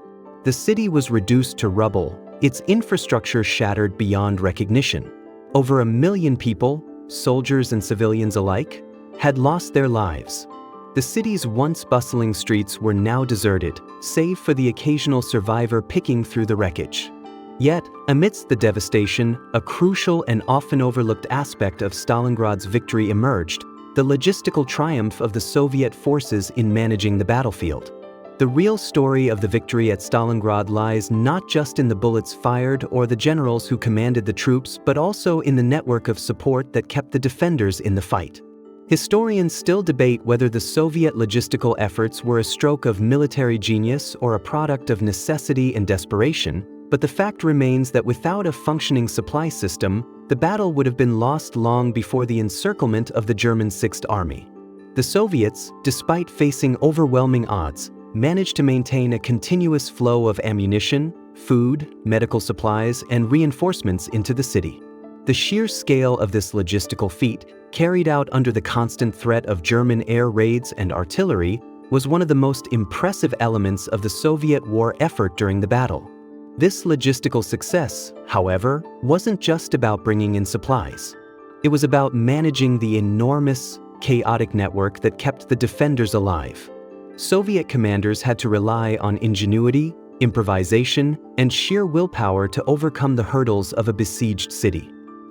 The city was reduced to rubble, its infrastructure shattered beyond recognition. Over 1 million people, soldiers and civilians alike, had lost their lives. The city's once bustling streets were now deserted, save for the occasional survivor picking through the wreckage. Yet, amidst the devastation, a crucial and often overlooked aspect of Stalingrad's victory emerged: the logistical triumph of the Soviet forces in managing the battlefield. The real story of the victory at Stalingrad lies not just in the bullets fired or the generals who commanded the troops, but also in the network of support that kept the defenders in the fight. Historians still debate whether the Soviet logistical efforts were a stroke of military genius or a product of necessity and desperation, but the fact remains that without a functioning supply system, the battle would have been lost long before the encirclement of the German Sixth Army. The Soviets, despite facing overwhelming odds, managed to maintain a continuous flow of ammunition, food, medical supplies, and reinforcements into the city. The sheer scale of this logistical feat, carried out under the constant threat of German air raids and artillery, was one of the most impressive elements of the Soviet war effort during the battle. This logistical success, however, wasn't just about bringing in supplies. It was about managing the enormous, chaotic network that kept the defenders alive. Soviet commanders had to rely on ingenuity, improvisation, and sheer willpower to overcome the hurdles of a besieged city.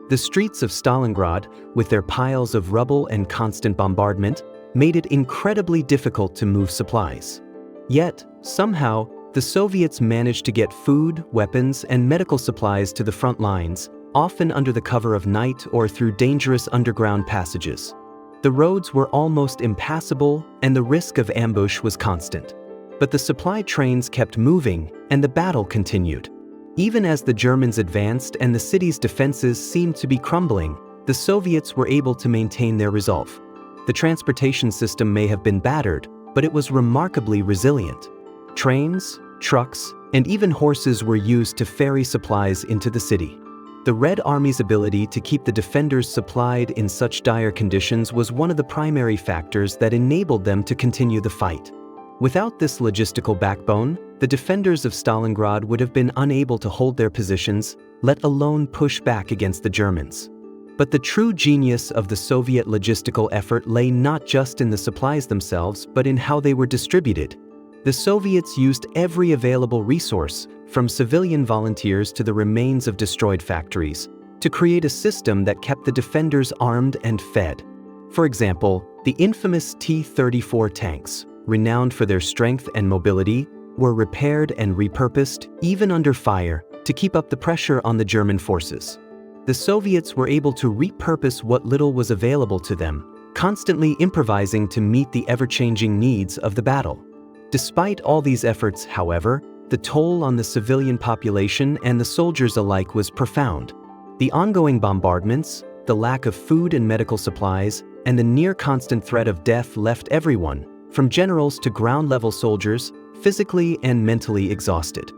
The streets of Stalingrad, with their piles of rubble and constant bombardment, made it incredibly difficult to move supplies. Yet, somehow, the Soviets managed to get food, weapons, and medical supplies to the front lines, often under the cover of night or through dangerous underground passages. The roads were almost impassable, and the risk of ambush was constant. But the supply trains kept moving, and the battle continued. Even as the Germans advanced and the city's defenses seemed to be crumbling, the Soviets were able to maintain their resolve. The transportation system may have been battered, but it was remarkably resilient. Trains, trucks, and even horses were used to ferry supplies into the city. The Red Army's ability to keep the defenders supplied in such dire conditions was one of the primary factors that enabled them to continue the fight. Without this logistical backbone, the defenders of Stalingrad would have been unable to hold their positions, let alone push back against the Germans. But the true genius of the Soviet logistical effort lay not just in the supplies themselves, but in how they were distributed. The Soviets used every available resource, from civilian volunteers to the remains of destroyed factories, to create a system that kept the defenders armed and fed. For example, the infamous T-34 tanks, renowned for their strength and mobility, were repaired and repurposed, even under fire, to keep up the pressure on the German forces. The Soviets were able to repurpose what little was available to them, constantly improvising to meet the ever-changing needs of the battle. Despite all these efforts, however, the toll on the civilian population and the soldiers alike was profound. The ongoing bombardments, the lack of food and medical supplies, and the near-constant threat of death left everyone, from generals to ground-level soldiers, physically and mentally exhausted.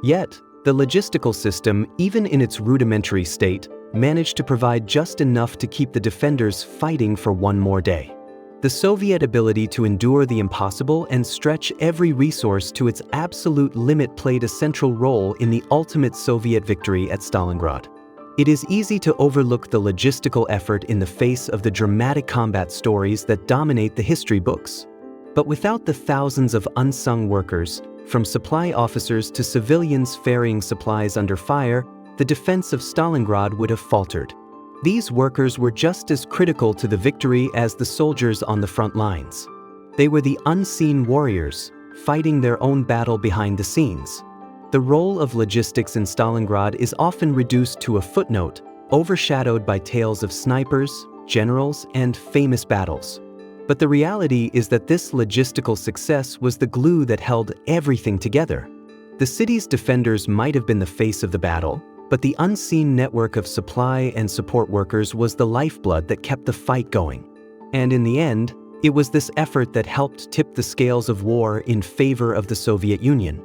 Yet, the logistical system, even in its rudimentary state, managed to provide just enough to keep the defenders fighting for one more day. The Soviet ability to endure the impossible and stretch every resource to its absolute limit played a central role in the ultimate Soviet victory at Stalingrad. It is easy to overlook the logistical effort in the face of the dramatic combat stories that dominate the history books. But without the thousands of unsung workers, from supply officers to civilians ferrying supplies under fire, the defense of Stalingrad would have faltered. These workers were just as critical to the victory as the soldiers on the front lines. They were the unseen warriors, fighting their own battle behind the scenes. The role of logistics in Stalingrad is often reduced to a footnote, overshadowed by tales of snipers, generals, and famous battles. But the reality is that this logistical success was the glue that held everything together. The city's defenders might have been the face of the battle, but the unseen network of supply and support workers was the lifeblood that kept the fight going. And in the end, it was this effort that helped tip the scales of war in favor of the Soviet Union.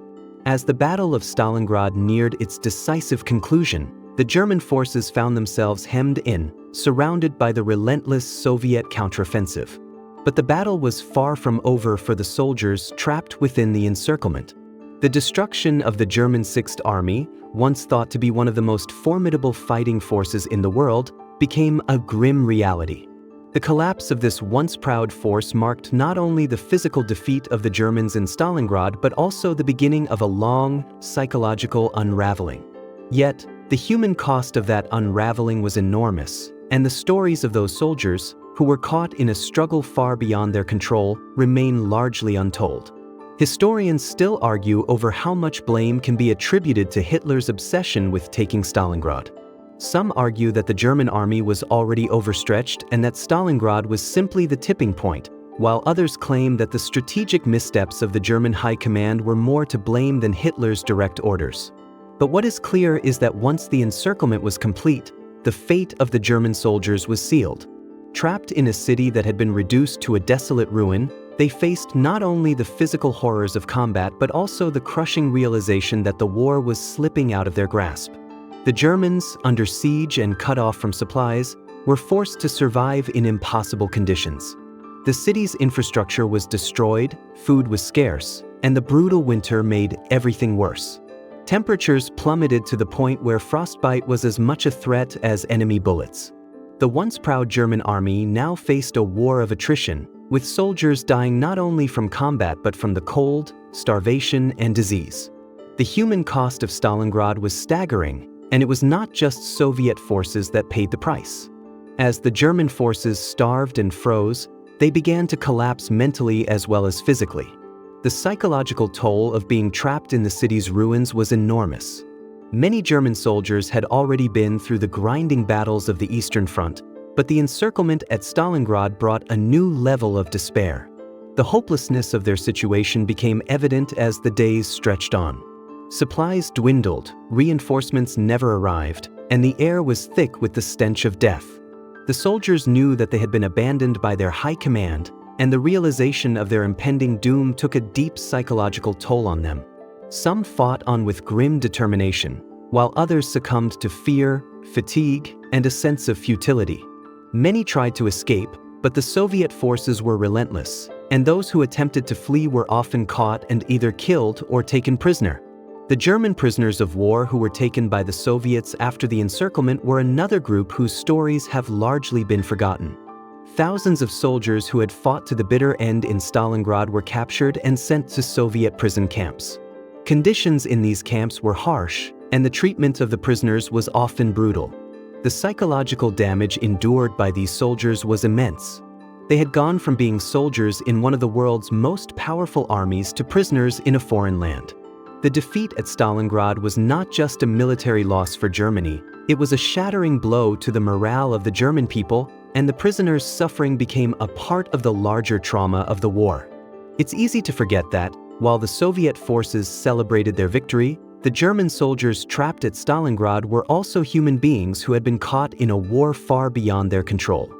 As the Battle of Stalingrad neared its decisive conclusion, the German forces found themselves hemmed in, surrounded by the relentless Soviet counteroffensive. But the battle was far from over for the soldiers trapped within the encirclement. The destruction of the German Sixth Army, once thought to be one of the most formidable fighting forces in the world, became a grim reality. The collapse of this once proud force marked not only the physical defeat of the Germans in Stalingrad, but also the beginning of a long, psychological unraveling. Yet, the human cost of that unraveling was enormous, and the stories of those soldiers, who were caught in a struggle far beyond their control, remain largely untold. Historians still argue over how much blame can be attributed to Hitler's obsession with taking Stalingrad. Some argue that the German army was already overstretched and that Stalingrad was simply the tipping point, while others claim that the strategic missteps of the German high command were more to blame than Hitler's direct orders. But what is clear is that once the encirclement was complete, the fate of the German soldiers was sealed. Trapped in a city that had been reduced to a desolate ruin, they faced not only the physical horrors of combat but also the crushing realization that the war was slipping out of their grasp. The Germans, under siege and cut off from supplies, were forced to survive in impossible conditions. The city's infrastructure was destroyed, food was scarce, and the brutal winter made everything worse. Temperatures plummeted to the point where frostbite was as much a threat as enemy bullets. The once proud German army now faced a war of attrition, with soldiers dying not only from combat but from the cold, starvation, and disease. The human cost of Stalingrad was staggering, and it was not just Soviet forces that paid the price. As the German forces starved and froze, they began to collapse mentally as well as physically. The psychological toll of being trapped in the city's ruins was enormous. Many German soldiers had already been through the grinding battles of the Eastern Front, but the encirclement at Stalingrad brought a new level of despair. The hopelessness of their situation became evident as the days stretched on. Supplies dwindled, reinforcements never arrived, and the air was thick with the stench of death. The soldiers knew that they had been abandoned by their high command, and the realization of their impending doom took a deep psychological toll on them. Some fought on with grim determination, while others succumbed to fear, fatigue, and a sense of futility. Many tried to escape, but the Soviet forces were relentless, and those who attempted to flee were often caught and either killed or taken prisoner. The German prisoners of war who were taken by the Soviets after the encirclement were another group whose stories have largely been forgotten. Thousands of soldiers who had fought to the bitter end in Stalingrad were captured and sent to Soviet prison camps. Conditions in these camps were harsh, and the treatment of the prisoners was often brutal. The psychological damage endured by these soldiers was immense. They had gone from being soldiers in one of the world's most powerful armies to prisoners in a foreign land. The defeat at Stalingrad was not just a military loss for Germany, it was a shattering blow to the morale of the German people, and the prisoners' suffering became a part of the larger trauma of the war. It's easy to forget that, while the Soviet forces celebrated their victory, the German soldiers trapped at Stalingrad were also human beings who had been caught in a war far beyond their control.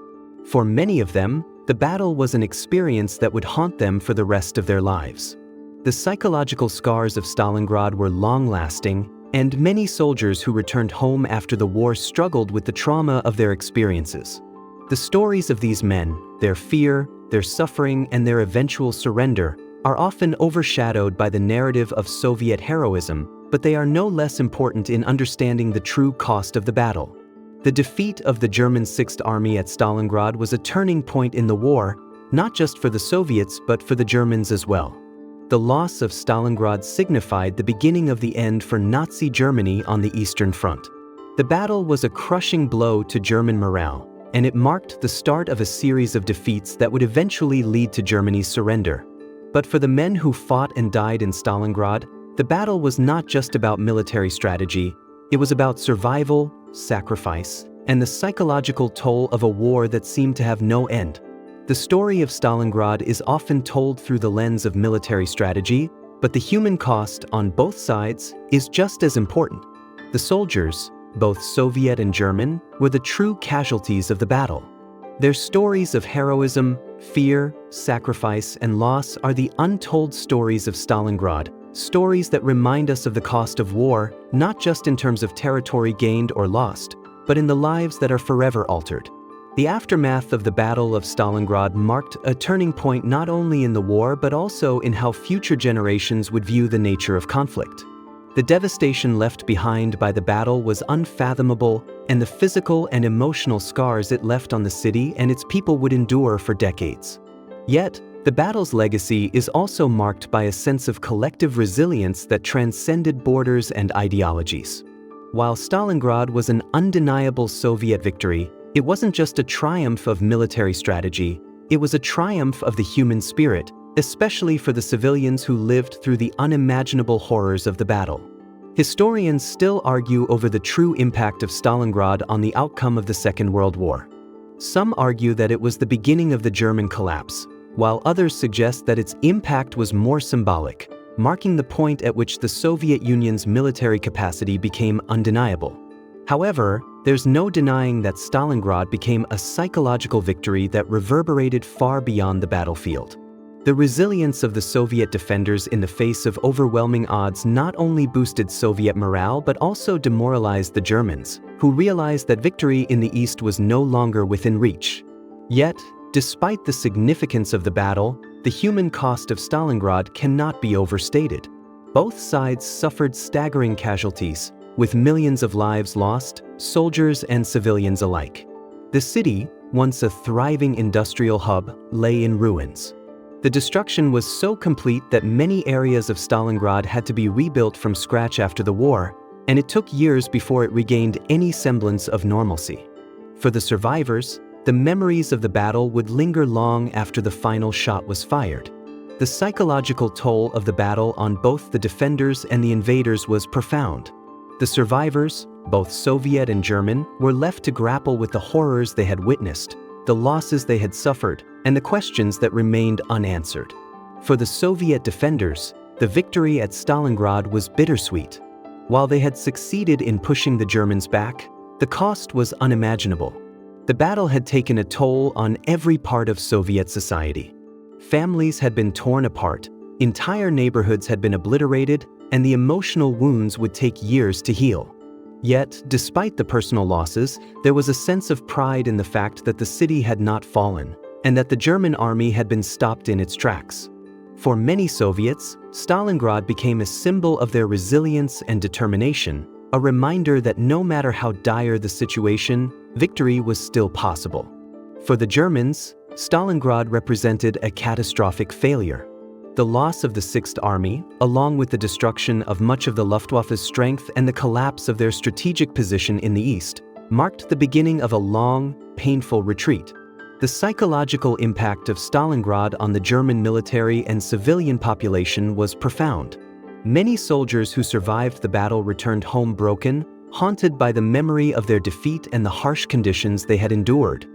For many of them, the battle was an experience that would haunt them for the rest of their lives. The psychological scars of Stalingrad were long-lasting, and many soldiers who returned home after the war struggled with the trauma of their experiences. The stories of these men, their fear, their suffering, and their eventual surrender are often overshadowed by the narrative of Soviet heroism, but they are no less important in understanding the true cost of the battle. The defeat of the German Sixth Army at Stalingrad was a turning point in the war, not just for the Soviets but for the Germans as well. The loss of Stalingrad signified the beginning of the end for Nazi Germany on the Eastern Front. The battle was a crushing blow to German morale, and it marked the start of a series of defeats that would eventually lead to Germany's surrender. But for the men who fought and died in Stalingrad, the battle was not just about military strategy, it was about survival, sacrifice, and the psychological toll of a war that seemed to have no end. The story of Stalingrad is often told through the lens of military strategy, but the human cost on both sides is just as important. The soldiers, both Soviet and German, were the true casualties of the battle. Their stories of heroism, fear, sacrifice, and loss are the untold stories of Stalingrad, stories that remind us of the cost of war, not just in terms of territory gained or lost, but in the lives that are forever altered. The aftermath of the Battle of Stalingrad marked a turning point not only in the war but also in how future generations would view the nature of conflict. The devastation left behind by the battle was unfathomable, and the physical and emotional scars it left on the city and its people would endure for decades. Yet, the battle's legacy is also marked by a sense of collective resilience that transcended borders and ideologies. While Stalingrad was an undeniable Soviet victory, it wasn't just a triumph of military strategy, it was a triumph of the human spirit, especially for the civilians who lived through the unimaginable horrors of the battle. Historians still argue over the true impact of Stalingrad on the outcome of the Second World War. Some argue that it was the beginning of the German collapse, while others suggest that its impact was more symbolic, marking the point at which the Soviet Union's military capacity became undeniable. However, there's no denying that Stalingrad became a psychological victory that reverberated far beyond the battlefield. The resilience of the Soviet defenders in the face of overwhelming odds not only boosted Soviet morale but also demoralized the Germans, who realized that victory in the east was no longer within reach. Yet, despite the significance of the battle, the human cost of Stalingrad cannot be overstated. Both sides suffered staggering casualties, with millions of lives lost, soldiers and civilians alike. The city, once a thriving industrial hub, lay in ruins. The destruction was so complete that many areas of Stalingrad had to be rebuilt from scratch after the war, and it took years before it regained any semblance of normalcy. For the survivors, the memories of the battle would linger long after the final shot was fired. The psychological toll of the battle on both the defenders and the invaders was profound. The survivors, both Soviet and German, were left to grapple with the horrors they had witnessed, the losses they had suffered, and the questions that remained unanswered. For the Soviet defenders, the victory at Stalingrad was bittersweet. While they had succeeded in pushing the Germans back, the cost was unimaginable. The battle had taken a toll on every part of Soviet society. Families had been torn apart, entire neighborhoods had been obliterated, and the emotional wounds would take years to heal. Yet, despite the personal losses, there was a sense of pride in the fact that the city had not fallen, and that the German army had been stopped in its tracks. For many Soviets, Stalingrad became a symbol of their resilience and determination, a reminder that no matter how dire the situation, victory was still possible. For the Germans, Stalingrad represented a catastrophic failure. The loss of the Sixth Army, along with the destruction of much of the Luftwaffe's strength and the collapse of their strategic position in the east, marked the beginning of a long, painful retreat. The psychological impact of Stalingrad on the German military and civilian population was profound. Many soldiers who survived the battle returned home broken, haunted by the memory of their defeat and the harsh conditions they had endured.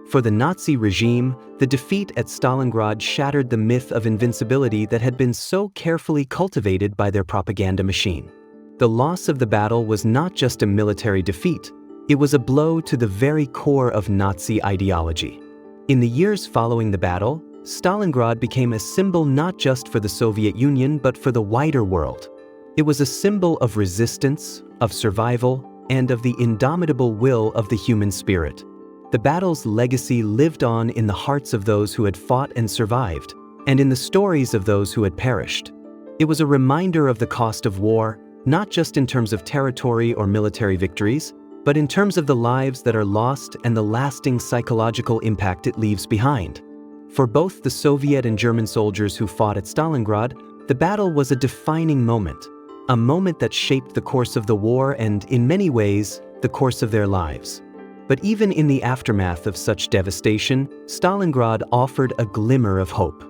For the Nazi regime, the defeat at Stalingrad shattered the myth of invincibility that had been so carefully cultivated by their propaganda machine. The loss of the battle was not just a military defeat, it was a blow to the very core of Nazi ideology. In the years following the battle, Stalingrad became a symbol not just for the Soviet Union but for the wider world. It was a symbol of resistance, of survival, and of the indomitable will of the human spirit. The battle's legacy lived on in the hearts of those who had fought and survived, and in the stories of those who had perished. It was a reminder of the cost of war, not just in terms of territory or military victories, but in terms of the lives that are lost and the lasting psychological impact it leaves behind. For both the Soviet and German soldiers who fought at Stalingrad, the battle was a defining moment, a moment that shaped the course of the war and, in many ways, the course of their lives. But even in the aftermath of such devastation, Stalingrad offered a glimmer of hope.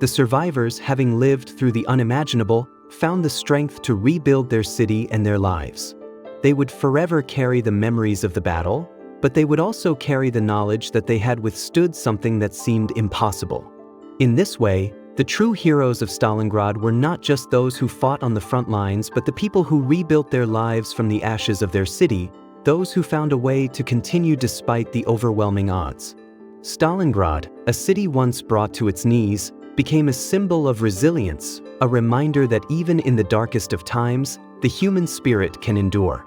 The survivors, having lived through the unimaginable, found the strength to rebuild their city and their lives. They would forever carry the memories of the battle, but they would also carry the knowledge that they had withstood something that seemed impossible. In this way, the true heroes of Stalingrad were not just those who fought on the front lines, but the people who rebuilt their lives from the ashes of their city, those who found a way to continue despite the overwhelming odds. Stalingrad, a city once brought to its knees, became a symbol of resilience, a reminder that even in the darkest of times, the human spirit can endure.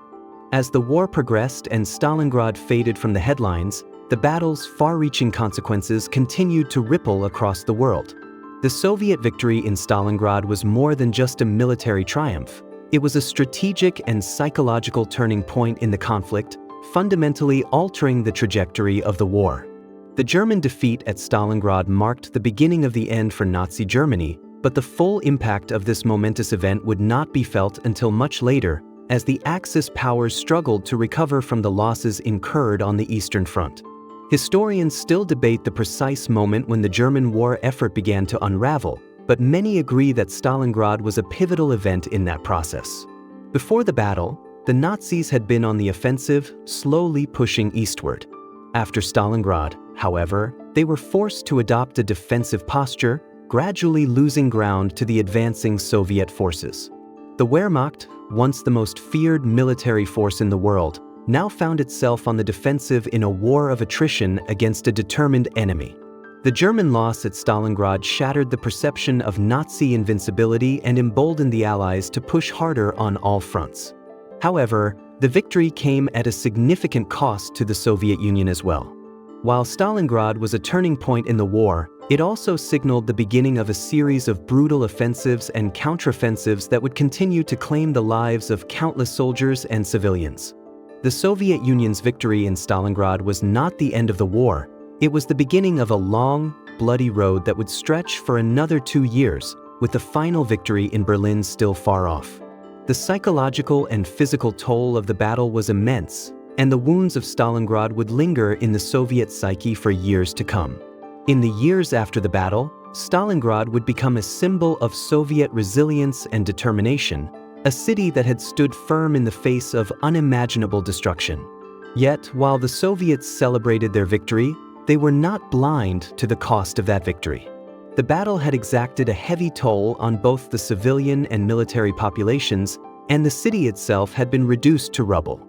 As the war progressed and Stalingrad faded from the headlines, the battle's far-reaching consequences continued to ripple across the world. The Soviet victory in Stalingrad was more than just a military triumph. It was a strategic and psychological turning point in the conflict, fundamentally altering the trajectory of the war. The German defeat at Stalingrad marked the beginning of the end for Nazi Germany, but the full impact of this momentous event would not be felt until much later, as the Axis powers struggled to recover from the losses incurred on the Eastern Front. Historians still debate the precise moment when the German war effort began to unravel, but many agree that Stalingrad was a pivotal event in that process. Before the battle, the Nazis had been on the offensive, slowly pushing eastward. After Stalingrad, however, they were forced to adopt a defensive posture, gradually losing ground to the advancing Soviet forces. The Wehrmacht, once the most feared military force in the world, now found itself on the defensive in a war of attrition against a determined enemy. The German loss at Stalingrad shattered the perception of Nazi invincibility and emboldened the Allies to push harder on all fronts. However, the victory came at a significant cost to the Soviet Union as well. While Stalingrad was a turning point in the war, it also signaled the beginning of a series of brutal offensives and counteroffensives that would continue to claim the lives of countless soldiers and civilians. The Soviet Union's victory in Stalingrad was not the end of the war. It was the beginning of a long, bloody road that would stretch for another 2 years, with the final victory in Berlin still far off. The psychological and physical toll of the battle was immense, and the wounds of Stalingrad would linger in the Soviet psyche for years to come. In the years after the battle, Stalingrad would become a symbol of Soviet resilience and determination, a city that had stood firm in the face of unimaginable destruction. Yet, while the Soviets celebrated their victory, they were not blind to the cost of that victory. The battle had exacted a heavy toll on both the civilian and military populations, and the city itself had been reduced to rubble.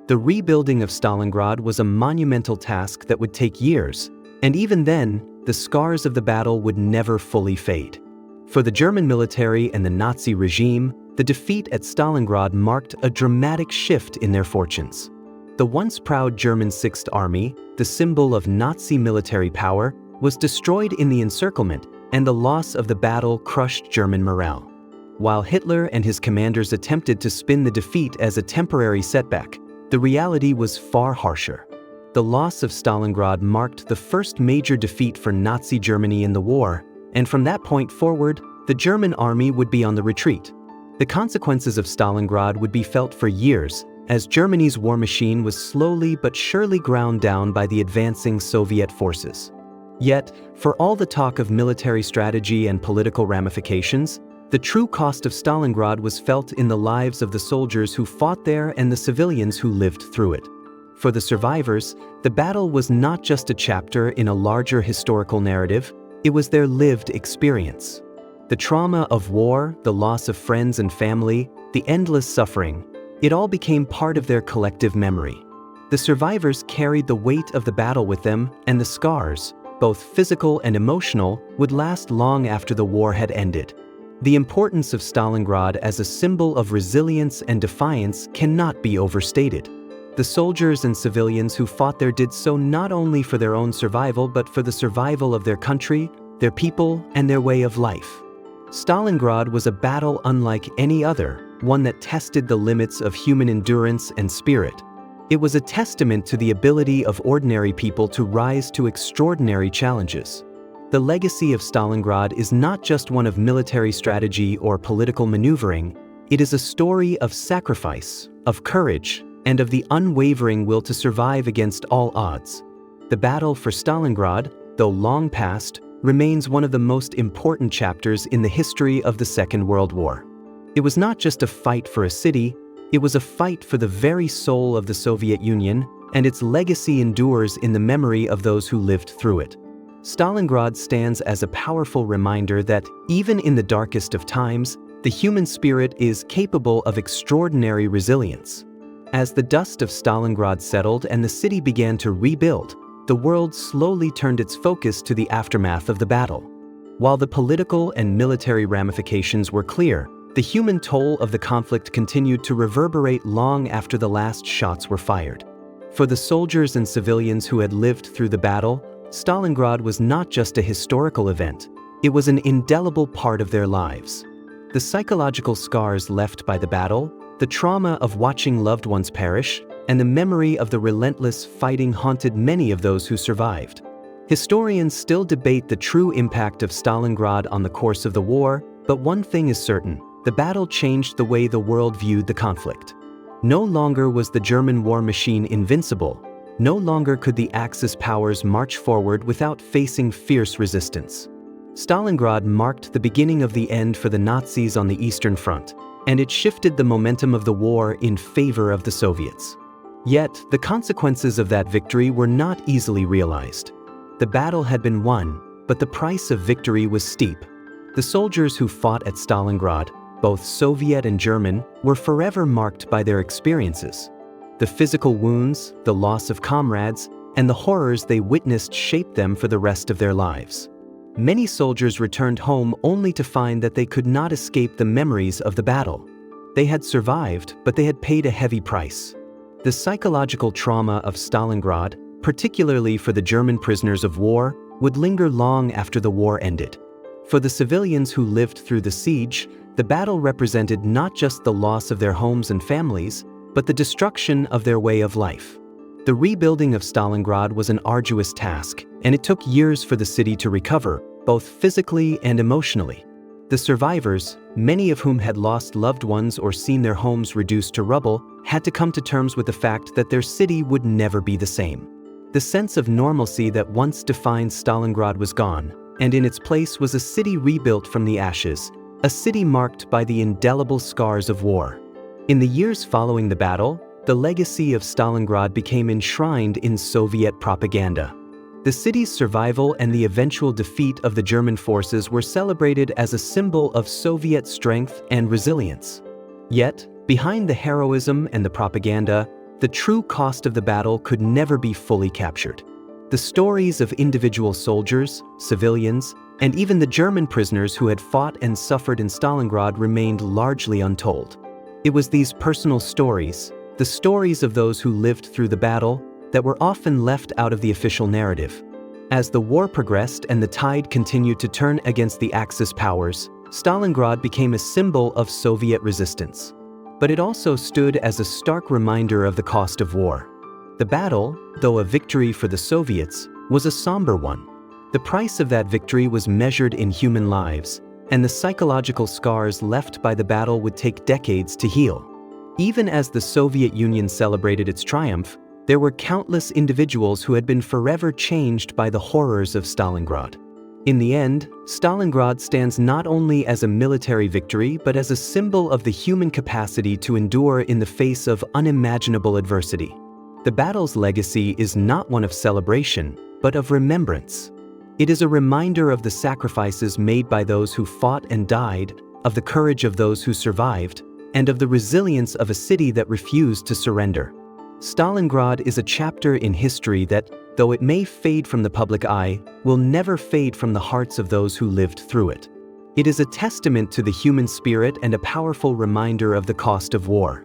The rebuilding of Stalingrad was a monumental task that would take years, and even then, the scars of the battle would never fully fade. For the German military and the Nazi regime, the defeat at Stalingrad marked a dramatic shift in their fortunes. The once proud German Sixth Army, the symbol of Nazi military power, was destroyed in the encirclement, and the loss of the battle crushed German morale. While Hitler and his commanders attempted to spin the defeat as a temporary setback, the reality was far harsher. The loss of Stalingrad marked the first major defeat for Nazi Germany in the war, and from that point forward, the German army would be on the retreat. The consequences of Stalingrad would be felt for years, as Germany's war machine was slowly but surely ground down by the advancing Soviet forces. Yet, for all the talk of military strategy and political ramifications, the true cost of Stalingrad was felt in the lives of the soldiers who fought there and the civilians who lived through it. For the survivors, the battle was not just a chapter in a larger historical narrative, it was their lived experience. The trauma of war, the loss of friends and family, the endless suffering, it all became part of their collective memory. The survivors carried the weight of the battle with them, and the scars, both physical and emotional, would last long after the war had ended. The importance of Stalingrad as a symbol of resilience and defiance cannot be overstated. The soldiers and civilians who fought there did so not only for their own survival but for the survival of their country, their people, and their way of life. Stalingrad was a battle unlike any other, one that tested the limits of human endurance and spirit. It was a testament to the ability of ordinary people to rise to extraordinary challenges. The legacy of Stalingrad is not just one of military strategy or political maneuvering, it is a story of sacrifice, of courage, and of the unwavering will to survive against all odds. The battle for Stalingrad, though long past, remains one of the most important chapters in the history of the Second World War. It was not just a fight for a city, it was a fight for the very soul of the Soviet Union, and its legacy endures in the memory of those who lived through it. Stalingrad stands as a powerful reminder that, even in the darkest of times, the human spirit is capable of extraordinary resilience. As the dust of Stalingrad settled and the city began to rebuild, the world slowly turned its focus to the aftermath of the battle. While the political and military ramifications were clear, the human toll of the conflict continued to reverberate long after the last shots were fired. For the soldiers and civilians who had lived through the battle, Stalingrad was not just a historical event, it was an indelible part of their lives. The psychological scars left by the battle, the trauma of watching loved ones perish, and the memory of the relentless fighting haunted many of those who survived. Historians still debate the true impact of Stalingrad on the course of the war, but one thing is certain: the battle changed the way the world viewed the conflict. No longer was the German war machine invincible. No longer could the Axis powers march forward without facing fierce resistance. Stalingrad marked the beginning of the end for the Nazis on the Eastern Front, and it shifted the momentum of the war in favor of the Soviets. Yet, the consequences of that victory were not easily realized. The battle had been won, but the price of victory was steep. The soldiers who fought at Stalingrad, both Soviet and German, were forever marked by their experiences. The physical wounds, the loss of comrades, and the horrors they witnessed shaped them for the rest of their lives. Many soldiers returned home only to find that they could not escape the memories of the battle. They had survived, but they had paid a heavy price. The psychological trauma of Stalingrad, particularly for the German prisoners of war, would linger long after the war ended. For the civilians who lived through the siege, the battle represented not just the loss of their homes and families, but the destruction of their way of life. The rebuilding of Stalingrad was an arduous task, and it took years for the city to recover, both physically and emotionally. The survivors, many of whom had lost loved ones or seen their homes reduced to rubble, had to come to terms with the fact that their city would never be the same. The sense of normalcy that once defined Stalingrad was gone, and in its place was a city rebuilt from the ashes, a city marked by the indelible scars of war. In the years following the battle, the legacy of Stalingrad became enshrined in Soviet propaganda. The city's survival and the eventual defeat of the German forces were celebrated as a symbol of Soviet strength and resilience. Yet, behind the heroism and the propaganda, the true cost of the battle could never be fully captured. The stories of individual soldiers, civilians, and even the German prisoners who had fought and suffered in Stalingrad remained largely untold. It was these personal stories, the stories of those who lived through the battle, that were often left out of the official narrative. As the war progressed and the tide continued to turn against the Axis powers, Stalingrad became a symbol of Soviet resistance. But it also stood as a stark reminder of the cost of war. The battle, though a victory for the Soviets, was a somber one. The price of that victory was measured in human lives, and the psychological scars left by the battle would take decades to heal. Even as the Soviet Union celebrated its triumph, there were countless individuals who had been forever changed by the horrors of Stalingrad. In the end, Stalingrad stands not only as a military victory, but as a symbol of the human capacity to endure in the face of unimaginable adversity. The battle's legacy is not one of celebration, but of remembrance. It is a reminder of the sacrifices made by those who fought and died, of the courage of those who survived, and of the resilience of a city that refused to surrender. Stalingrad is a chapter in history that, though it may fade from the public eye, will never fade from the hearts of those who lived through it. It is a testament to the human spirit and a powerful reminder of the cost of war.